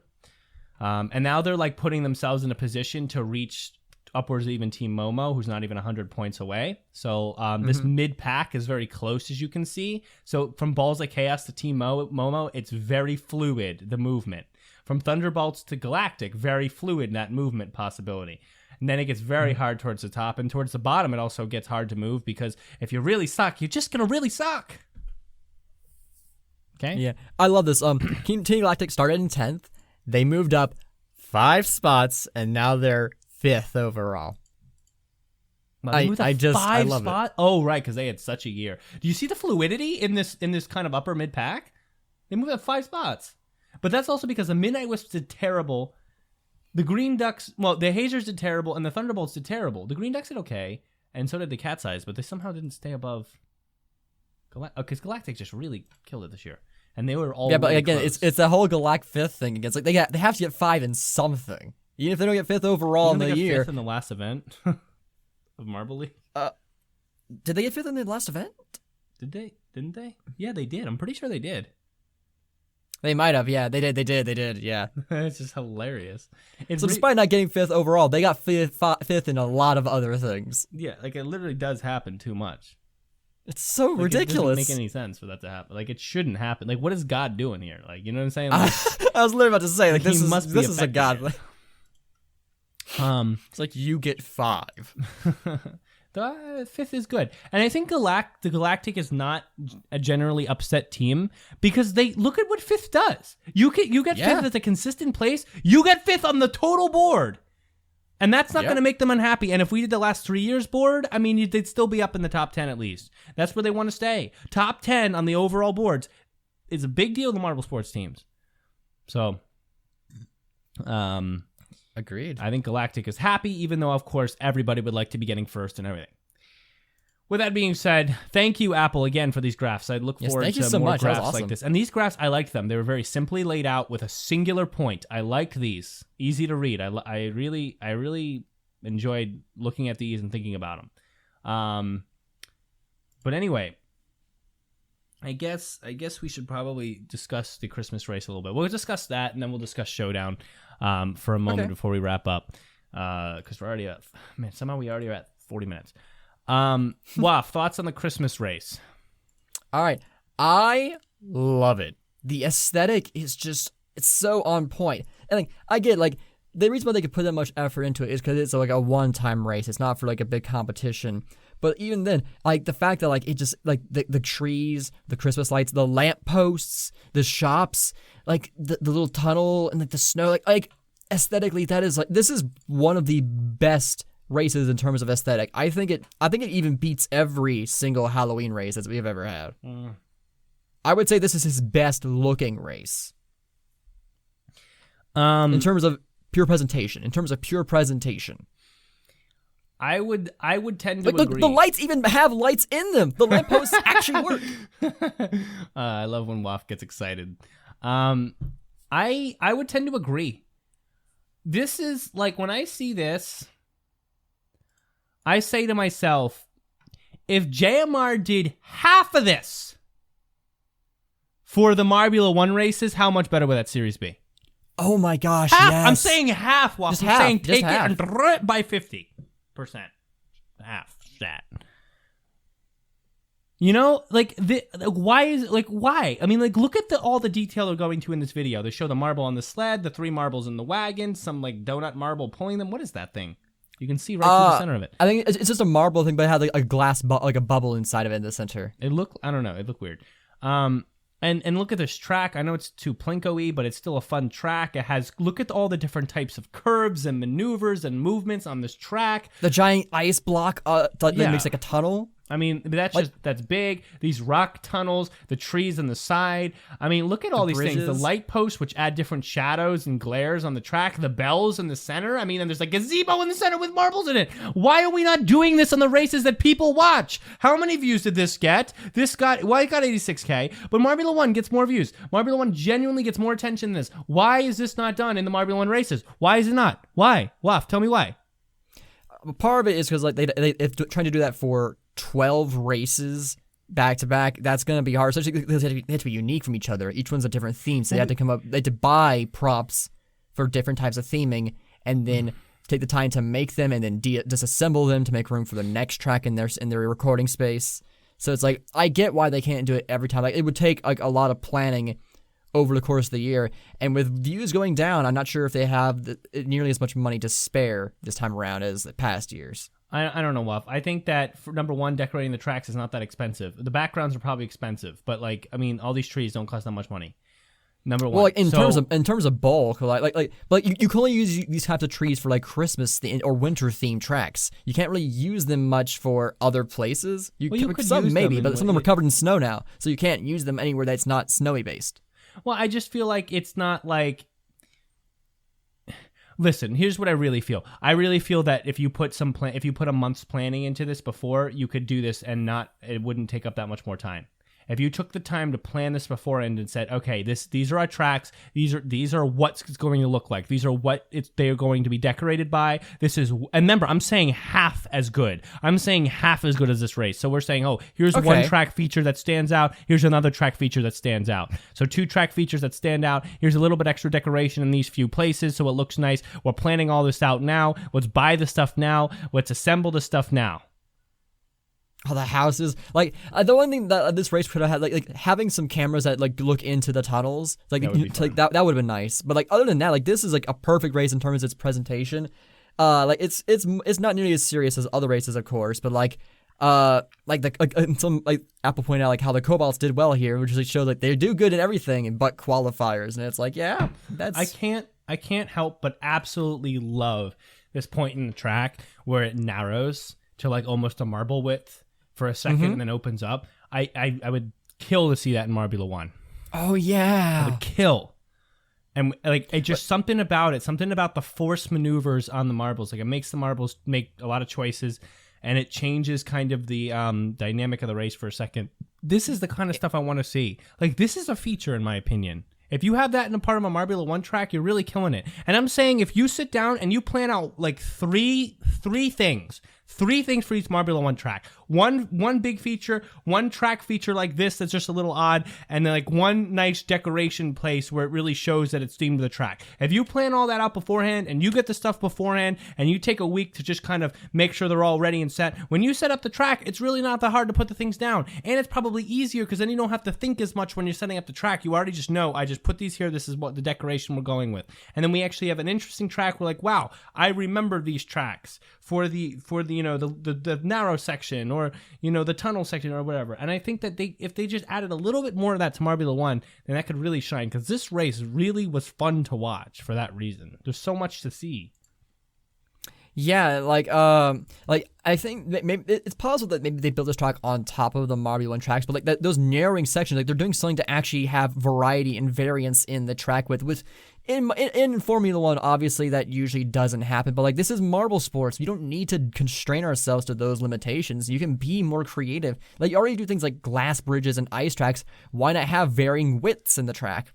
And now they're like putting themselves in a position to reach upwards of even Team Momo, who's not even 100 points away. So this mid-pack is very close, as you can see. So from Balls of Chaos to Team Momo, it's very fluid, the movement. From Thunderbolts to Galactic, very fluid in that movement possibility. And then it gets very hard towards the top. And towards the bottom, it also gets hard to move because if you really suck, you're just going to really suck. Okay? Yeah. I love this. Team Galactic started in 10th. They moved up 5 spots, and now they're 5th overall. I love it. Oh, right, because they had such a year. Do you see the fluidity in this kind of upper mid-pack? They moved up 5 spots. But that's also because the Midnight Wisps did terrible. The Green Ducks, well, the Hazers did terrible, and the Thunderbolts did terrible. The Green Ducks did okay, and so did the Cat's Eyes, but they somehow didn't stay above... Because Galactic just really killed it this year. And they were all... Yeah, but really again, close. it's the whole Galactic 5th thing. Against like they have to get 5 in something. Even if they don't get 5th overall in the year. 5th in the last event of Marble League. Did they get 5th in the last event? Did they? Didn't they? Yeah, they did. I'm pretty sure they did. They might have, yeah. They did, yeah. It's just hilarious. So despite not getting 5th overall, they got 5th in a lot of other things. Yeah, like it literally does happen too much. It's so ridiculous. It doesn't make any sense for that to happen. Like, it shouldn't happen. Like, what is God doing here? Like, you know what I'm saying? Like, I was literally about to say, like, this is a God. Here. It's like you get 5. The 5th is good. And I think the Galactic is not a generally upset team because they look at what 5th does. You get 5th as a consistent place. You get 5th on the total board. And that's not going to make them unhappy. And if we did the last 3 years board, I mean, they'd still be up in the top 10 at least. That's where they want to stay. Top 10 on the overall boards is a big deal in the Marble Sports teams. So, agreed. I think Galactic is happy, even though, of course, everybody would like to be getting first and everything. With that being said, thank you, Apple, again for these graphs. I look forward thank you to so more much. That was graphs awesome. like this. And these graphs, I liked them. They were very simply laid out with a singular point. I liked these. Easy to read. I really enjoyed looking at these and thinking about them. But anyway, I guess we should probably discuss the Christmas race a little bit. We'll discuss that, and then we'll discuss Showdown for a moment before we wrap up. Because we're already at... Man, somehow we already are at 40 minutes. Waf, thoughts on the Christmas race? All right. I love it. The aesthetic is just, it's so on point. And like, I get like, the reason why they could put that much effort into it is because it's like a one-time race. It's not for like a big competition. But even then, like the fact that like it just like the trees, the Christmas lights, the lamp posts, the shops, like the little tunnel and like the snow, like aesthetically, that is like, this is one of the best races in terms of aesthetic. I think it even beats every single Halloween race that we've ever had. I would say this is his best looking race. In terms of pure presentation. I would tend to like, agree. The lights even have lights in them. The lampposts actually work. I love when Waf gets excited. I would tend to agree. This is like, when I see this, I say to myself, if JMR did half of this for the Marbula 1 races, how much better would that series be? Oh my gosh, half. yes. I'm saying half, Waf. I'm saying take it and throw it by 50%. Half that. You know, like, why? I mean, like, look at all the detail they're going to in this video. They show the marble on the sled, the 3 marbles in the wagon, some, like, donut marble pulling them. What is that thing? You can see right through the center of it. I think it's just a marble thing, but it had like a glass, like a bubble inside of it in the center. I don't know. It looked weird. And look at this track. I know it's too Plinko-y, but it's still a fun track. It has, look at all the different types of curves and maneuvers and movements on this track. The giant ice block that makes like a tunnel. I mean, that's big. These rock tunnels, the trees on the side. I mean, look at all these things. The light posts, which add different shadows and glares on the track. The bells in the center. I mean, and there's a gazebo in the center with marbles in it. Why are we not doing this on the races that people watch? How many views did this get? It got 86K, but Marbula 1 gets more views. Marbula 1 genuinely gets more attention than this. Why is this not done in the Marbula 1 races? Why is it not? Why? Waf, tell me why. Part of it is because like if trying to do that for 12 races back to back, that's going to be hard, especially because they have to be unique from each other. Each one's a different theme, so they had to buy props for different types of theming and then take the time to make them and then disassemble them to make room for the next track in their recording space. So it's like, I get why they can't do it every time. Like, it would take like a lot of planning over the course of the year, and with views going down, I'm not sure if they have nearly as much money to spare this time around as the past years. I don't know, Wuff. I think that, for number one, decorating the tracks is not that expensive. The backgrounds are probably expensive, but like, I mean, all these trees don't cost that much money. Number one. Well, like in terms of bulk, like you can only use these types of trees for like Christmas or winter themed tracks. You can't really use them much for other places. You could some maybe, but some of them are covered in snow now, so you can't use them anywhere that's not snowy based. Well, I just feel like it's not like... Listen, here's what I really feel. I really feel that if you put a month's planning into this before, you could do this and it wouldn't take up that much more time. If you took the time to plan this beforehand and said, okay, these are our tracks, these are what's going to look like, these are what they are going to be decorated by. And remember, I'm saying half as good. I'm saying half as good as this race. So we're saying, oh, here's one track feature that stands out. Here's another track feature that stands out. So 2 track features that stand out. Here's a little bit extra decoration in these few places so it looks nice. We're planning all this out now. Let's buy the stuff now. Let's assemble the stuff now. Oh, the houses. Like, the one thing that this race could have had, like having some cameras that like look into the tunnels, that would have been nice. But like, other than that, like, this is like a perfect race in terms of its presentation. Like it's not nearly as serious as other races, of course, but some Apple pointed out like how the Cobalts did well here, which really showed like they do good in everything but qualifiers, and it's like, yeah, that's. I can't help but absolutely love this point in the track where it narrows to like almost a marble width for a second and then opens up. I would kill to see that in Marbula 1. Oh, yeah. I would kill. And like, it just something about the force maneuvers on the marbles. Like, it makes the marbles make a lot of choices. and it changes kind of the dynamic of the race for a second. This is the kind of stuff I want to see. Like, this is a feature, in my opinion. If you have that in a part of a Marbula 1 track, you're really killing it. And I'm saying if you sit down and you plan out like three things for each Marbula 1 track. One big feature, one track feature like this that's just a little odd, and then like one nice decoration place where it really shows that it's themed to the track. If you plan all that out beforehand and you get the stuff beforehand and you take a week to just kind of make sure they're all ready and set, when you set up the track, it's really not that hard to put the things down. And it's probably easier because then you don't have to think as much when you're setting up the track. You already just know, I just put these here, this is what the decoration we're going with. And then we actually have an interesting track. We're like, wow, I remember these tracks for the you know, the narrow section, or you know, the tunnel section, or whatever. And I think that if they just added a little bit more of that to Marbula 1, then that could really shine, because this race really was fun to watch for that reason. There's so much to see. Yeah, I think that maybe it's possible that maybe they built this track on top of the Marbula 1 tracks, but like those narrowing sections, like they're doing something to actually have variety and variance in the track with in Formula 1, obviously that usually doesn't happen, but like this is marble sports. We don't need to constrain ourselves to those limitations. You can be more creative. Like you already do things like glass bridges and ice tracks. Why not have varying widths in the track?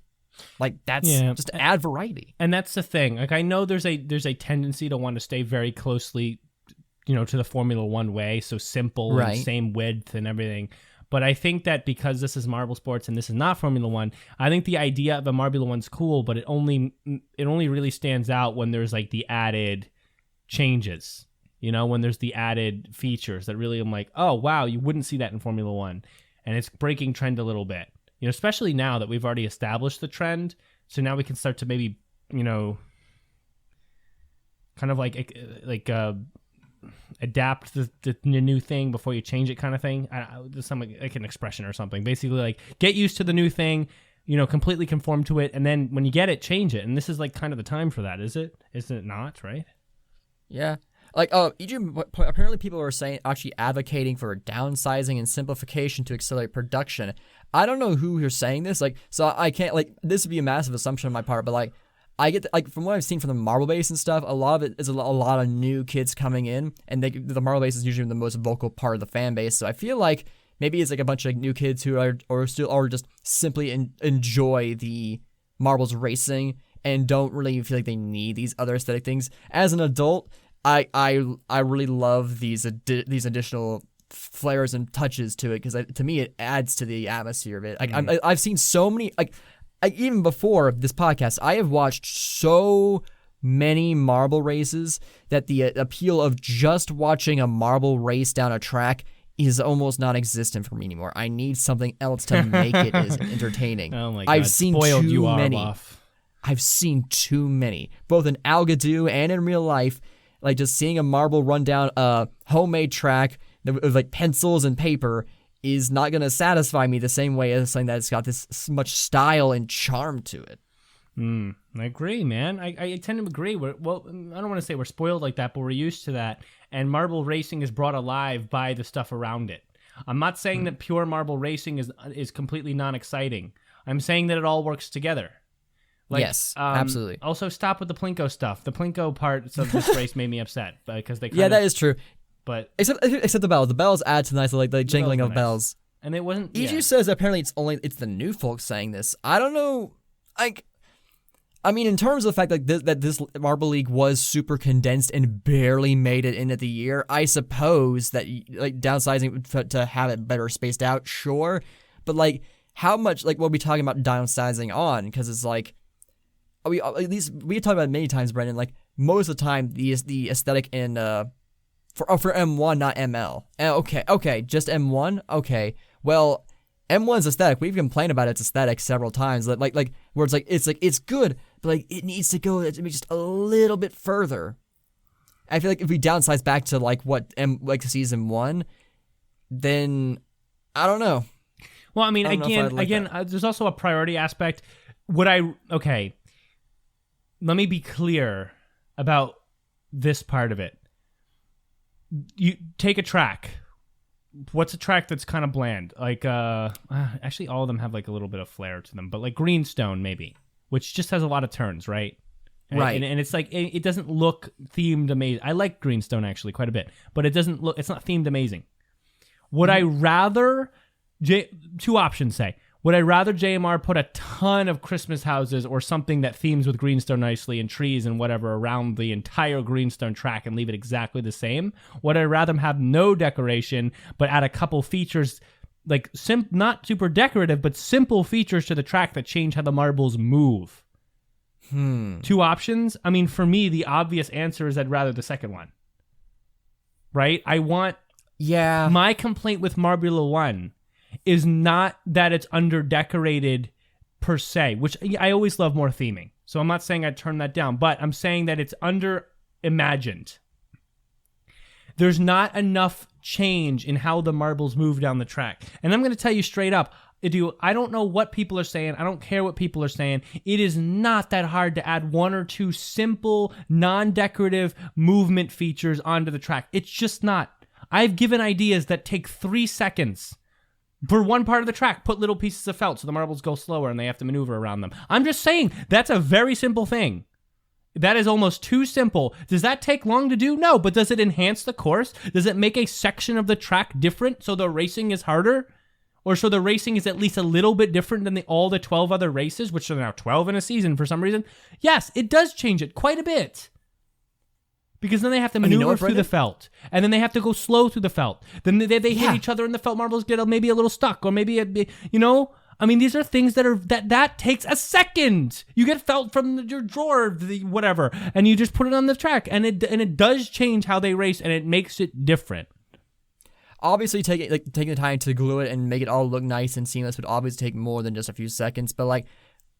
Like that's just to add variety. And that's the thing. Like I know there's a tendency to want to stay very closely, you know, to the Formula 1 way, so simple, right, and same width and everything. But I think that because this is marble sports and this is not Formula 1, I think the idea of a Marbula 1's cool, but it only really stands out when there's like the added changes, you know, when there's the added features that really I'm like, oh wow, you wouldn't see that in Formula 1, and it's breaking trend a little bit. You know, especially now that we've already established the trend, so now we can start to maybe, you know, kind of like adapt the new thing before you change it, kind of thing. There's some like an expression or something. Basically, like get used to the new thing, you know, completely conform to it, and then when you get it, change it. And this is like kind of the time for that, is it? Is it not? Right? Yeah. Like, apparently people are actually advocating for downsizing and simplification to accelerate production. I don't know who you're saying this, like, so I can't, like, this would be a massive assumption on my part, but like, I get, like, from what I've seen from the marble base and stuff, a lot of it is a lot of new kids coming in, and the marble base is usually the most vocal part of the fan base, so I feel like maybe it's like a bunch of new kids who are just simply enjoy the marbles racing and don't really feel like they need these other aesthetic things. As an adult, I really love these additional flares and touches to it, because to me it adds to the atmosphere of it. Like I've seen so many, like even before this podcast, I have watched so many marble races that the appeal of just watching a marble race down a track is almost non-existent for me anymore. I need something else to make it as entertaining. Oh my God! I've seen too many. I've seen too many, both in Al Gadoo and in real life. Like just seeing a marble run down a homemade track with like pencils and paper is not going to satisfy me the same way as something that's got this much style and charm to it. I agree, man. I tend to agree. I don't want to say we're spoiled like that, but we're used to that. And marble racing is brought alive by the stuff around it. I'm not saying that pure marble racing is completely non-exciting. I'm saying that it all works together. Like, yes, absolutely. Also, stop with the Plinko stuff. The Plinko parts of this race made me upset because they. That is true. But except the bells. The bells add to the nice, like the jingling of bells. And it wasn't. EG says apparently it's the new folks saying this. I don't know. Like, I mean, in terms of the fact that this Marble League was super condensed and barely made it into the year, I suppose that like downsizing to have it better spaced out, sure. But like, how much like what are we talking about downsizing on? Because it's like. We at least we talked about it many times, Brendan. Like most of the time, the aesthetic in for M1, not ML. Okay, just M1. Okay, well, M1's aesthetic. We've complained about its aesthetic several times. Like where it's good, but like it needs to go just a little bit further. I feel like if we downsize back to like what season 1, then I don't know. Well, I mean, again, there's also a priority aspect. Let me be clear about this part of it. You take a track. What's a track that's kind of bland? Like, actually, all of them have like a little bit of flair to them, but like Greenstone maybe, which just has a lot of turns, right? Right. And it's like it doesn't look themed amazing. I like Greenstone actually quite a bit, but it's not themed amazing. Would I rather two options say? Would I rather JMR put a ton of Christmas houses or something that themes with Greenstone nicely and trees and whatever around the entire Greenstone track and leave it exactly the same? Would I rather have no decoration but add a couple features, like not super decorative, but simple features to the track that change how the marbles move? Two options. I mean, for me, the obvious answer is I'd rather the second one. Right? My complaint with Marbula 1 is not that it's under-decorated per se, which I always love more theming. So I'm not saying I'd turn that down, but I'm saying that it's under-imagined. There's not enough change in how the marbles move down the track. And I'm going to tell you straight up, I don't know what people are saying. I don't care what people are saying. It is not that hard to add one or two simple, non-decorative movement features onto the track. It's just not. I've given ideas that take 3 seconds. For one part of the track, put little pieces of felt so the marbles go slower and they have to maneuver around them. I'm just saying, that's a very simple thing. That is almost too simple. Does that take long to do? No, but does it enhance the course? Does it make a section of the track different so the racing is harder? Or so the racing is at least a little bit different than all the 12 other races, which are now 12 in a season for some reason? Yes, it does change it quite a bit. Because then they have to maneuver through the felt. And then they have to go slow through the felt. Then they hit each other and the felt marbles get maybe a little stuck. Or maybe, I mean, these are things that takes a second. You get felt from your drawer, whatever. And you just put it on the track. And it does change how they race. And it makes it different. Obviously, taking the time to glue it and make it all look nice and seamless would obviously take more than just a few seconds. But,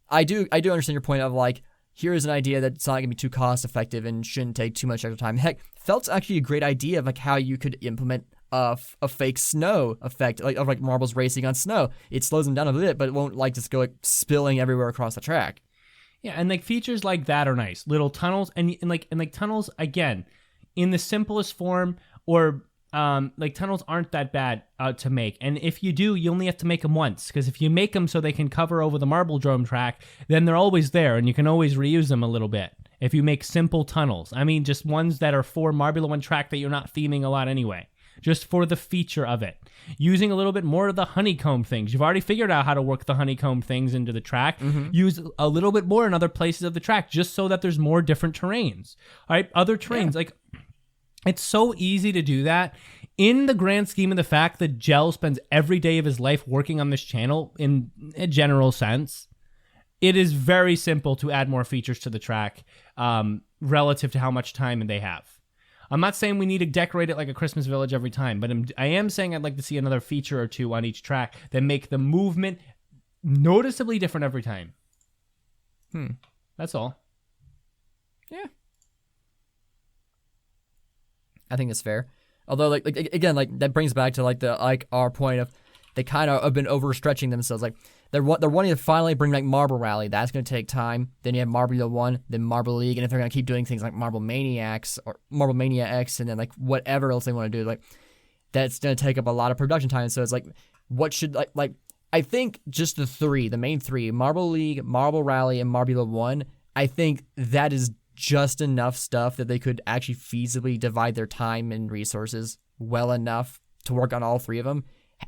I do understand your point of, here's an idea that's not going to be too cost effective and shouldn't take too much extra time. Heck, felt's actually a great idea of how you could implement a fake snow effect, of marbles racing on snow. It slows them down a bit, but it won't just go spilling everywhere across the track. Yeah, and features like that are nice. Little tunnels and tunnels again, in the simplest form, or tunnels aren't that bad to make. And if you do, you only have to make them once. Because if you make them so they can cover over the marble drum track, then they're always there and you can always reuse them a little bit. If you make simple tunnels. I mean, just ones that are for Marbula 1 track that you're not theming a lot anyway. Just for the feature of it. Using a little bit more of the honeycomb things. You've already figured out how to work the honeycomb things into the track. Mm-hmm. Use a little bit more in other places of the track just so that there's more different terrains. All right, other terrains, it's so easy to do that. In the grand scheme of the fact that Gel spends every day of his life working on this channel in a general sense, it is very simple to add more features to the track relative to how much time they have. I'm not saying we need to decorate it like a Christmas village every time, but I am saying I'd like to see another feature or two on each track that make the movement noticeably different every time. That's all. Yeah. I think it's fair. Although, again, that brings back to our point of they kind of have been overstretching themselves. They're wanting to finally bring back Marble Rally. That's going to take time. Then you have Marbula 1, then Marble League, and if they're going to keep doing things like Marble Maniacs or Marble Mania X, and then whatever else they want to do, that's going to take up a lot of production time. So it's what should I think just the main three, Marble League, Marble Rally, and Marbula 1. I think that is just enough stuff that they could actually feasibly divide their time and resources well enough to work on all three of them.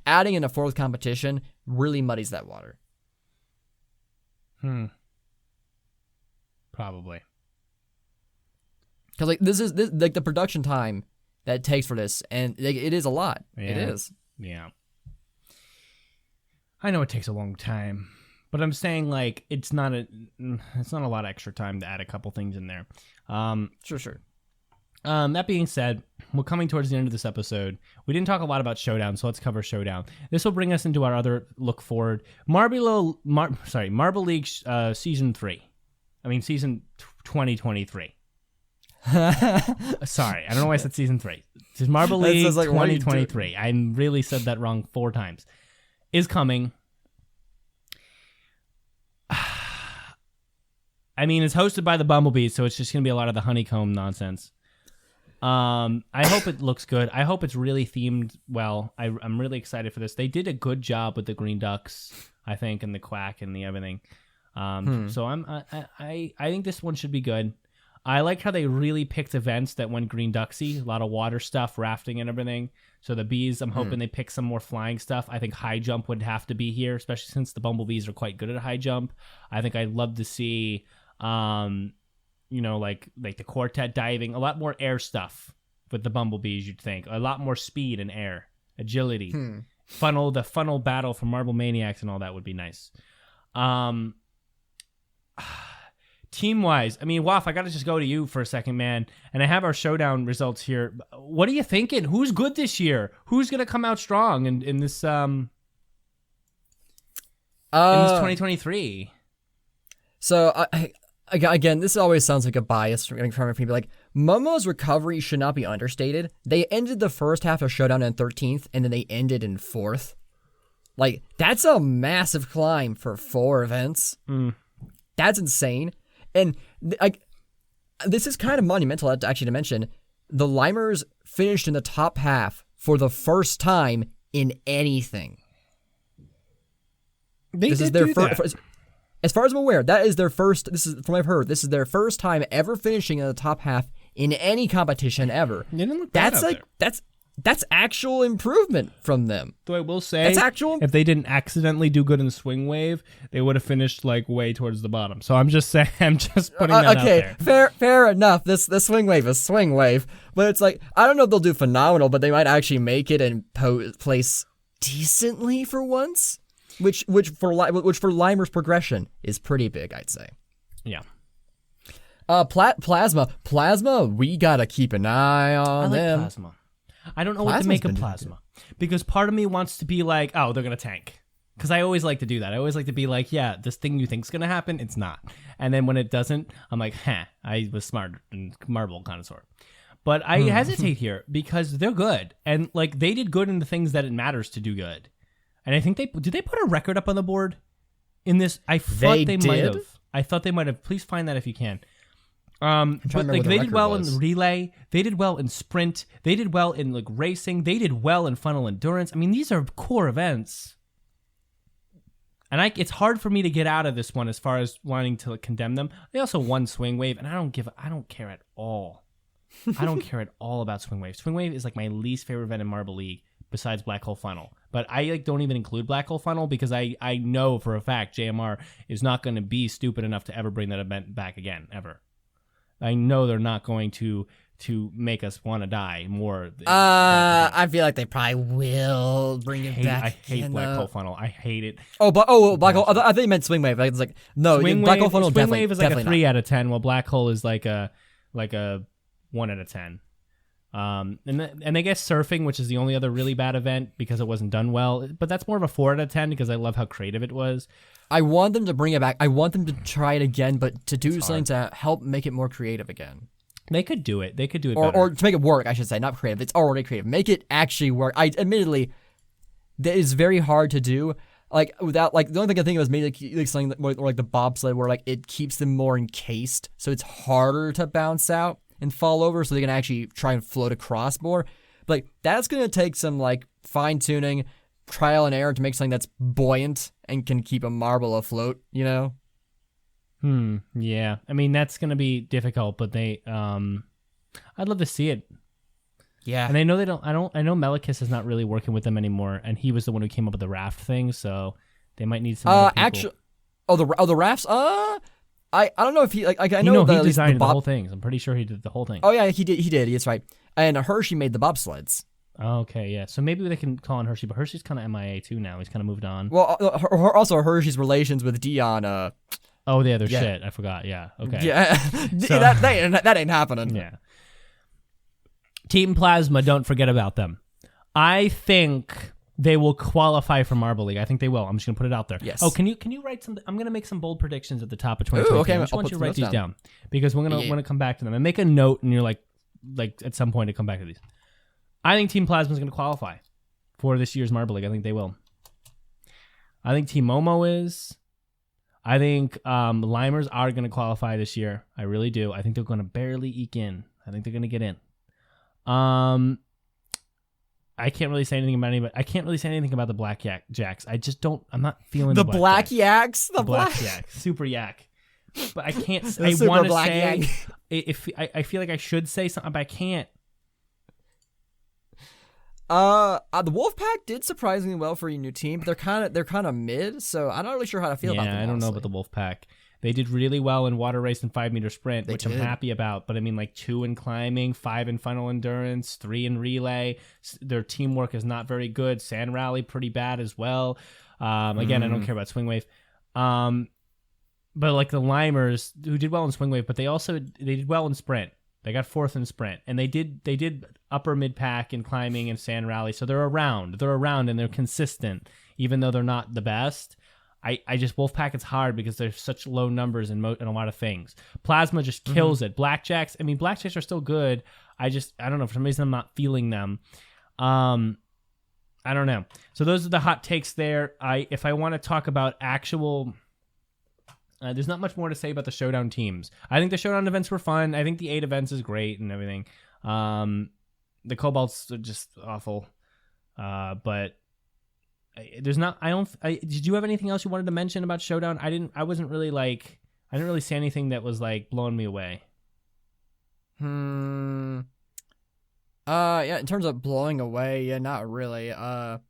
Adding in a fourth competition really muddies that water. Probably. Because this is the production time that it takes for this, and it is a lot. Yeah. It is. Yeah. I know it takes a long time. But I'm saying it's not a lot of extra time to add a couple things in there. Sure. That being said, we're coming towards the end of this episode. We didn't talk a lot about Showdown, so let's cover Showdown. This will bring us into our other look forward. Marble League season 3. I mean season 2023. Sorry, I don't know why I said season 3. It's Marble League 2023. I really said that wrong 4 times. Is coming. I mean, it's hosted by the Bumblebees, so it's just going to be a lot of the honeycomb nonsense. I hope it looks good. I hope it's really themed well. I'm really excited for this. They did a good job with the green ducks, I think, and the quack and the everything. So I think this one should be good. I like how they really picked events that went green ducksy, a lot of water stuff, rafting and everything. So the bees, I'm hoping they pick some more flying stuff. I think high jump would have to be here, especially since the bumblebees are quite good at high jump. I think I'd love to see, like the quartet diving, a lot more air stuff with the bumblebees. You'd think a lot more speed and air, agility, the funnel battle for Marble Maniacs and all that would be nice. Team-wise, I mean, Waff, I got to just go to you for a second, man. And I have our showdown results here. What are you thinking? Who's good this year? Who's going to come out strong in this 2023? So, again, this always sounds like a bias from people. Like, Momo's recovery should not be understated. They ended the first half of Showdown in 13th, and then they ended in 4th. Like, that's a massive climb for 4 events. That's insane. And this is kind of monumental to mention. The Limers finished in the top half for the first time in anything. This is their first. As far as I'm aware, that is their first. This is from what I've heard. This is their first time ever finishing in the top half in any competition ever. That's actual improvement from them. Though I will say, that's actual. If they didn't accidentally do good in the swing wave, they would have finished like way towards the bottom. So I'm just saying, I'm just putting that out there. Okay, fair enough. This swing wave is swing wave, but it's like I don't know if they'll do phenomenal, but they might actually make it and place decently for once, which for Limer's progression is pretty big, I'd say. Yeah. Plasma, we gotta keep an eye on them. Plasma. I don't know what to make of Plasma because part of me wants to be like, oh, they're going to tank. Because I always like to do that. I always like to be like, yeah, this thing you think's going to happen, it's not. And then when it doesn't, I'm like, I was smart and marble connoisseur. But I hesitate here because they're good. And like they did good in the things that it matters to do good. And I think did they put a record up on the board in this? I thought they might have. I thought they might have. Please find that if you can. But like they did well in the relay, they did well in sprint, they did well in like racing, they did well in funnel endurance. I mean, these are core events, and it's hard for me to get out of this one as far as wanting to condemn them. They also won swing wave, and I don't care at all. I don't care at all about swing wave. Swing wave is like my least favorite event in Marble League besides Black Hole Funnel. But I like don't even include Black Hole Funnel because I know for a fact JMR is not going to be stupid enough to ever bring that event back again ever. I know they're not going to make us want to die more. I feel like they probably will bring it back. I hate Black Hole Funnel. I hate it. Black Hole. I think you meant Swing Wave. I was like, no, Black Hole Funnel. Swing Wave is like a 3 out of 10, while Black Hole is like a 1 out of 10. And I guess surfing, which is the only other really bad event because it wasn't done well, but that's more of a 4 out of 10 because I love how creative it was. I want them to bring it back. I want them to try it again, but to do something to help make it more creative again. They could do it. They could do it better. Or to make it work, I should say, not creative. It's already creative. Make it actually work. Admittedly, that is very hard to do. Like without the only thing I think of is maybe like something more like the bobsled, where like it keeps them more encased, so it's harder to bounce out and fall over, so they can actually try and float across more. But like that's gonna take some like fine tuning, trial and error to make something that's buoyant and can keep a marble afloat, you know? Yeah. I mean, that's going to be difficult, but I'd love to see it. Yeah. And I know I know Melikis is not really working with them anymore, and he was the one who came up with the raft thing, so they might need some other people. Actually, the rafts? I don't know if he, I know he designed the whole thing. I'm pretty sure he did the whole thing. Oh, yeah, he did. That's right. And Hershey made the bobsleds. Okay, yeah. So maybe they can call on Hershey, but Hershey's kind of MIA too now. He's kind of moved on. Well, also Hershey's relations with Dion. Oh, yeah, they're shit. I forgot. Yeah. Okay. Yeah, so, that ain't happening. Yeah. Team Plasma, don't forget about them. I think they will qualify for Marble League. I think they will. I'm just gonna put it out there. Yes. Oh, can you write some? I'm gonna make some bold predictions at the top of 2023. Ooh, okay. I just want you to write these down because we're gonna come back to them and make a note. And you're like at some point to come back to these. I think Team Plasma is going to qualify for this year's Marble League. I think they will. I think Team Momo is. I think Limers are going to qualify this year. I really do. I think they're going to barely eke in. I think they're going to get in. I I can't really say anything about anybody. I can't really say anything about the Black Jacks. I just don't. I'm not feeling the Black Yaks. The Black Yak, Super Yak. But I can't. I want to say if I feel like I should say something, but I can't. The Wolfpack did surprisingly well for a new team, but they're kind of mid, so I'm not really sure how to feel about them. Yeah, I don't know about the Wolfpack. They did really well in water race and 5 meter sprint, which I'm happy about. But I mean, like 2 in climbing, 5 in final endurance, 3 in relay. Their teamwork is not very good. Sand rally pretty bad as well. Again, I don't care about swing wave. But like the Limers who did well in swing wave, but they did well in sprint. They got 4th in sprint, and they did upper mid pack in climbing and sand rally. So they're around and they're consistent, even though they're not the best. I just Wolfpack, it's hard because there's such low numbers in a lot of things. Plasma just kills it. Blackjacks, I mean, Blackjacks are still good. I don't know, for some reason I'm not feeling them. I don't know. So those are the hot takes there. If I want to talk about actual, there's not much more to say about the Showdown teams. I think the Showdown events were fun. I think the 8 events is great and everything. The Cobalts are just awful. But there's not. Did you have anything else you wanted to mention about Showdown? I didn't really see anything that was like blowing me away. Yeah, in terms of blowing away, yeah, not really. The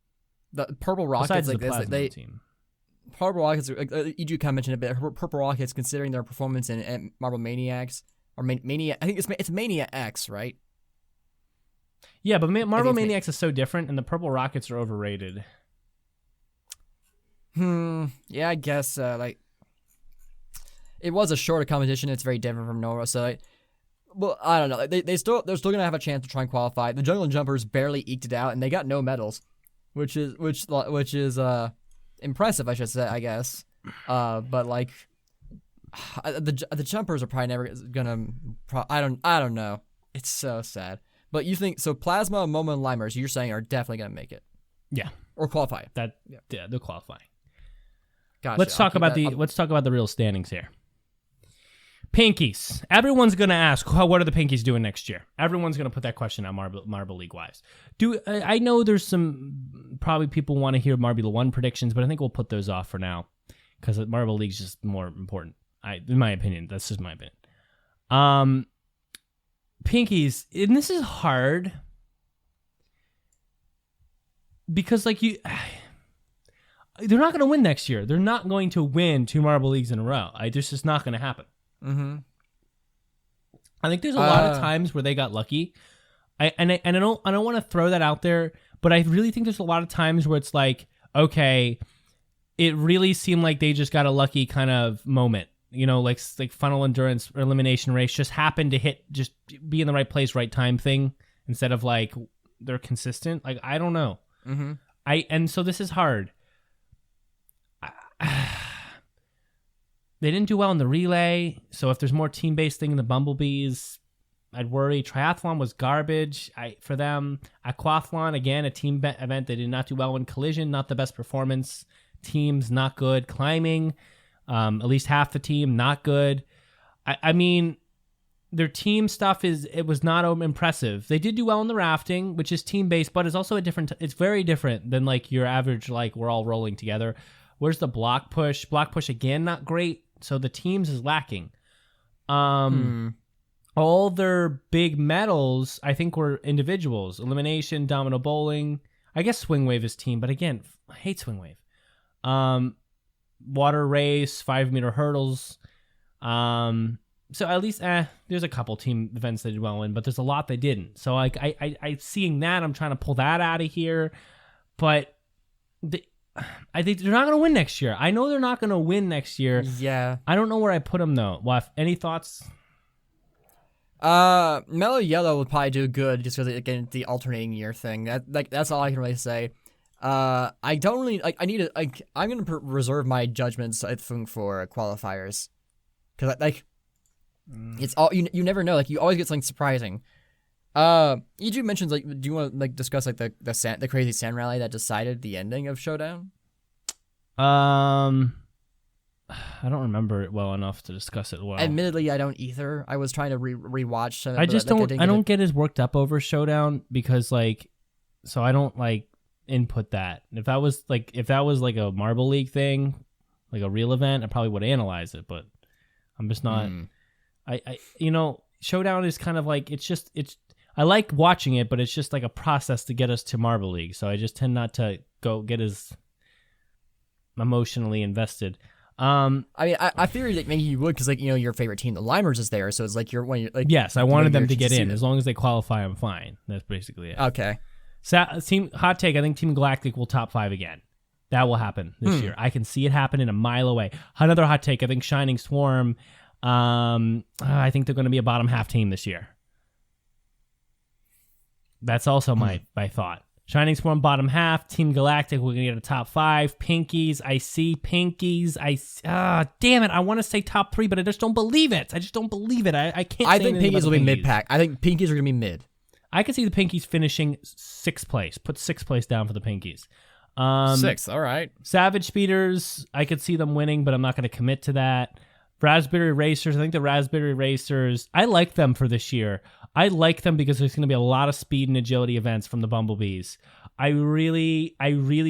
Purple Rockets, besides like the team. Purple Rockets, you kind of mentioned a bit. Purple Rockets, considering their performance in Marble Maniacs or Mania, I think it's Mania X, right? Yeah, but Marble Maniacs is so different, and the Purple Rockets are overrated. Yeah, I guess, like, it was a shorter competition. It's very different from Nora, so, like, well, I don't know. They're still gonna have a chance to try and qualify. The Jungle Jumpers barely eked it out, and they got no medals, which is impressive, I should say, I guess. But like, the Jumpers are probably never gonna. I don't know. It's so sad. But you think so? Plasma, Momo, and Limers, you're saying are definitely gonna make it. Yeah, or qualify. Yeah, they'll qualify. Gotcha. Let's talk about the real standings here. Pinkies. Everyone's gonna ask, what are the Pinkies doing next year? Everyone's gonna put that question out Marble League wise. I know there's some probably people want to hear Marble 1 predictions, but I think we'll put those off for now because Marble League's just more important. In my opinion, that's just my opinion. Pinkies, and this is hard because they're not going to win next year. They're not going to win 2 Marble Leagues in a row. This is not going to happen. I think there's a lot of times where they got lucky. I don't want to throw that out there, but I really think there's a lot of times where it's like, okay, it really seemed like they just got a lucky kind of moment. You know, like funnel endurance or elimination race just happened to just be in the right place, right time thing instead of like they're consistent. Like, I don't know. And so this is hard. They didn't do well in the relay, so if there's more team-based thing in the Bumblebees, I'd worry. Triathlon was garbage for them. Aquathlon, again, a team event. They did not do well in collision, not the best performance. Teams, not good. Climbing, at least half the team, not good. I mean, their team stuff was not impressive. They did do well in the rafting, which is team-based, but it's also it's very different than like your average, like we're all rolling together. Where's the block push? Block push, again, not great. So the teams is lacking. All their big medals, I think, were individuals. Elimination, domino bowling. I guess swing wave is team, but again, I hate swing wave. Water race, 5 meter hurdles. So at least there's a couple team events they did well in, but there's a lot they didn't. So like I seeing that, I'm trying to pull that out of here, but I think they're not going to win next year. I know they're not going to win next year. Yeah. I don't know where I put them, though. Waf, any thoughts? Mellow Yellow would probably do good just because, again, the alternating year thing. That's all I can really say. I don't really... I'm going to reserve my judgments, I think, for qualifiers. Because, it's all... You never know. Like, you always get something surprising. EG mentions, like, do you want to like discuss like the crazy sand rally that decided the ending of Showdown? I don't remember it well enough to discuss it well. Admittedly, I don't either. I was trying to rewatch. I just don't. I don't get as worked up over Showdown because like So I don't like input that. If that was like a Marble League thing, like a real event, I probably would analyze it, but I'm just not. I Showdown is kind of like it's. I like watching it, but it's just like a process to get us to Marble League. So I just tend not to go get as emotionally invested. I mean, I figured that maybe you would because, like, your favorite team, the Limers, is there, so it's like Yes, I wanted them to get in. As long as they qualify, I'm fine. That's basically it. Okay. Team hot take. I think Team Galactic will top 5 again. That will happen this year. I can see it happening a mile away. Another hot take. I think Shining Swarm. I think they're going to be a bottom half team this year. That's also my thought. Shining Swarm bottom half. Team Galactic, we're going to get a top 5. Pinkies, I see Pinkies. Damn it. I want to say top 3, but I just don't believe it. I can't I say think anything Pinkies about will the be Pinkies. mid-pack. I think Pinkies are going to be mid. I could see the Pinkies finishing 6th place. Put 6th place down for the Pinkies. 6th, all right. Savage Speeders, I could see them winning, but I'm not going to commit to that. Raspberry Racers, I think the Raspberry Racers, I like them for this year. I like them because there's going to be a lot of speed and agility events from the Bumblebees. I really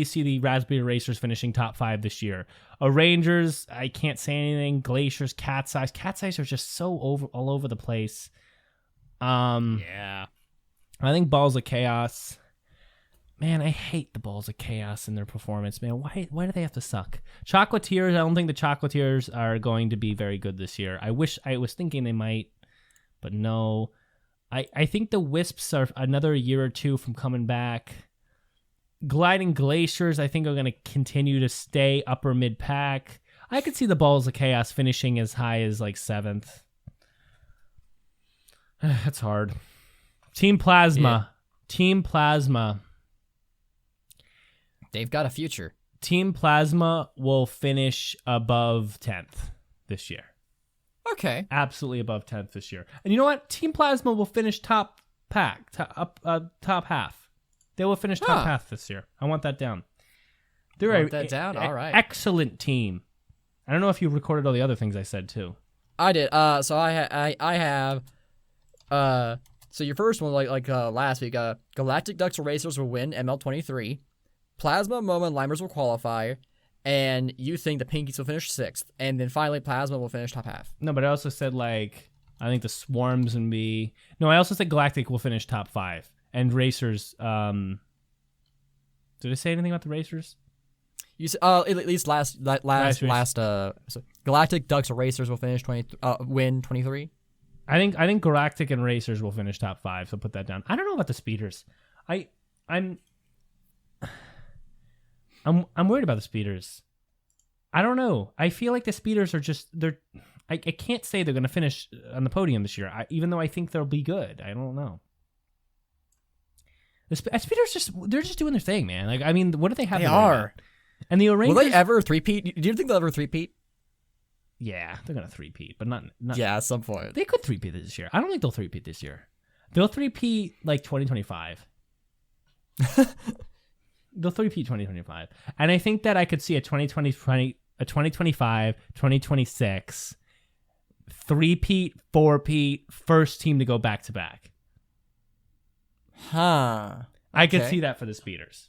see the Raspberry Racers finishing top 5 this year. Rangers, I can't say anything. Glaciers, Cat's Eyes. Cat's Eyes are just so all over the place. Yeah. I think Balls of Chaos. Man, I hate the Balls of Chaos in their performance, man. Why do they have to suck? Chocolatiers, I don't think the Chocolatiers are going to be very good this year. I was thinking they might, but no. I think the Wisps are another year or two from coming back. Gliding Glaciers, I think, are going to continue to stay upper mid-pack. I could see the Balls of Chaos finishing as high as like 7th. That's hard. Team Plasma. Yeah. Team Plasma. They've got a future. Team Plasma will finish above 10th this year. Okay. Absolutely above 10th this year. And you know what? Team Plasma will finish top half. They will finish top half this year. I want that down. They're All right. Excellent team. I don't know if you recorded all the other things I said too. I did. So I have. So your first one, like last week, Galactic Ducks Racers will win ML23. Plasma, MoMA, and Limers will qualify, and you think the Pinkies will finish 6th, and then finally Plasma will finish top half. No, but I also said I think the Swarms and I also said Galactic will finish top 5, and Racers. Did I say anything about the Racers? You said at least last. So Galactic Ducks Racers will finish win 23. I think Galactic and Racers will finish top 5, so put that down. I don't know about the Speeders. I'm worried about the Speeders. I don't know. I feel like the Speeders are just I can't say they're going to finish on the podium this year, even though I think they'll be good. I don't know. The Speeders they're just doing their thing, man. Like, I mean, what do they have? They are. And the Rangers, will they ever three-peat? Do you think they'll ever three-peat? Yeah, they're going to three-peat, but not. Yeah, at some point. They could three-peat this year. I don't think they'll three-peat this year. They'll three-peat like 2025. They'll three-peat 2025. And I think that I could see a 2025, 2026, three-peat, four-peat, first team to go back-to-back. Huh. I could see that for the Speeders.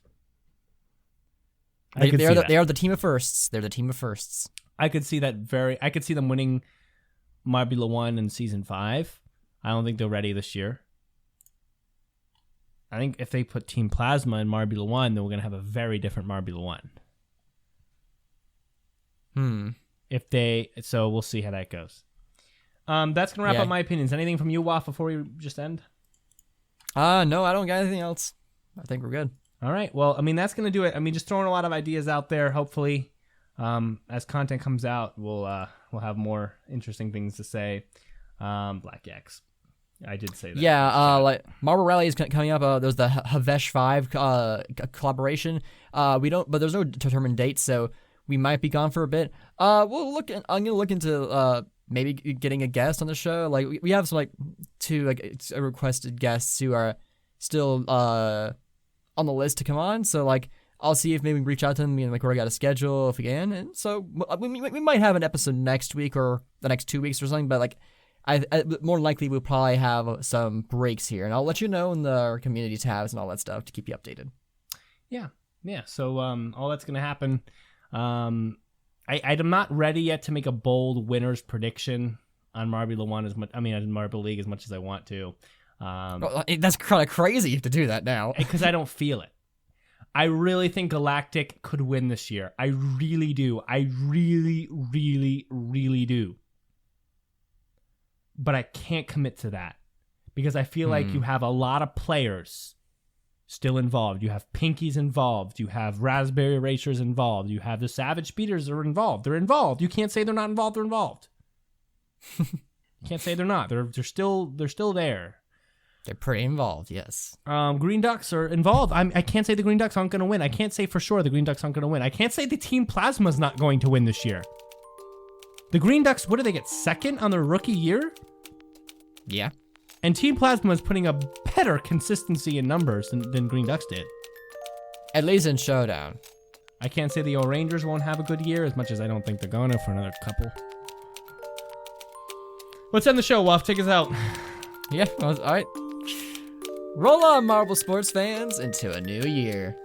They are the team of firsts. They're the team of firsts. I could see that I could see them winning Marbula 1 in Season 5. I don't think they're ready this year. I think if they put Team Plasma in Marbula 1, then we're going to have a very different Marbula 1. So we'll see how that goes. That's going to wrap up my opinions. Anything from you, Waff, before we just end? No, I don't got anything else. I think we're good. All right. Well, I mean, that's going to do it. I mean, just throwing a lot of ideas out there. Hopefully, as content comes out, we'll have more interesting things to say. Black X. I did say that. Yeah, like Marble Rally is coming up. There's the Havesh 5 collaboration. But there's no determined date, so we might be gone for a bit. I'm gonna look into maybe getting a guest on the show. Like we have some two requested guests who are still on the list to come on. So I'll see if maybe we reach out to them and work out a schedule if we can. And so we might have an episode next week or the next 2 weeks or something. But more likely we'll probably have some breaks here, and I'll let you know in the community tabs and all that stuff to keep you updated. Yeah. So all that's gonna happen. I'm not ready yet to make a bold winners prediction on Marbula One on Marble League as much as I want to. That's kind of crazy to do that now because I don't feel it. I really think Galactic could win this year. I really do. I really, really, really do. But I can't commit to that because I feel like you have a lot of players still involved. You have Pinkies involved. You have Raspberry Racers involved. You have the Savage Speeders are involved. They're involved. You can't say they're not involved. They're involved. You can't say they're not. They're still there. They're pretty involved, yes. Green Ducks are involved. I can't say the Green Ducks aren't going to win. I can't say for sure the Green Ducks aren't going to win. I can't say the Team Plasma's not going to win this year. The Green Ducks, what do they get? Second on their rookie year? Yeah. And Team Plasma is putting a better consistency in numbers than Green Ducks did. At least in Showdown. I can't say the O'Rangers won't have a good year as much as I don't think they're going to for another couple. Let's end the show, Wolf. Take us out. Yeah, all right. Roll on, Marble sports fans, into a new year.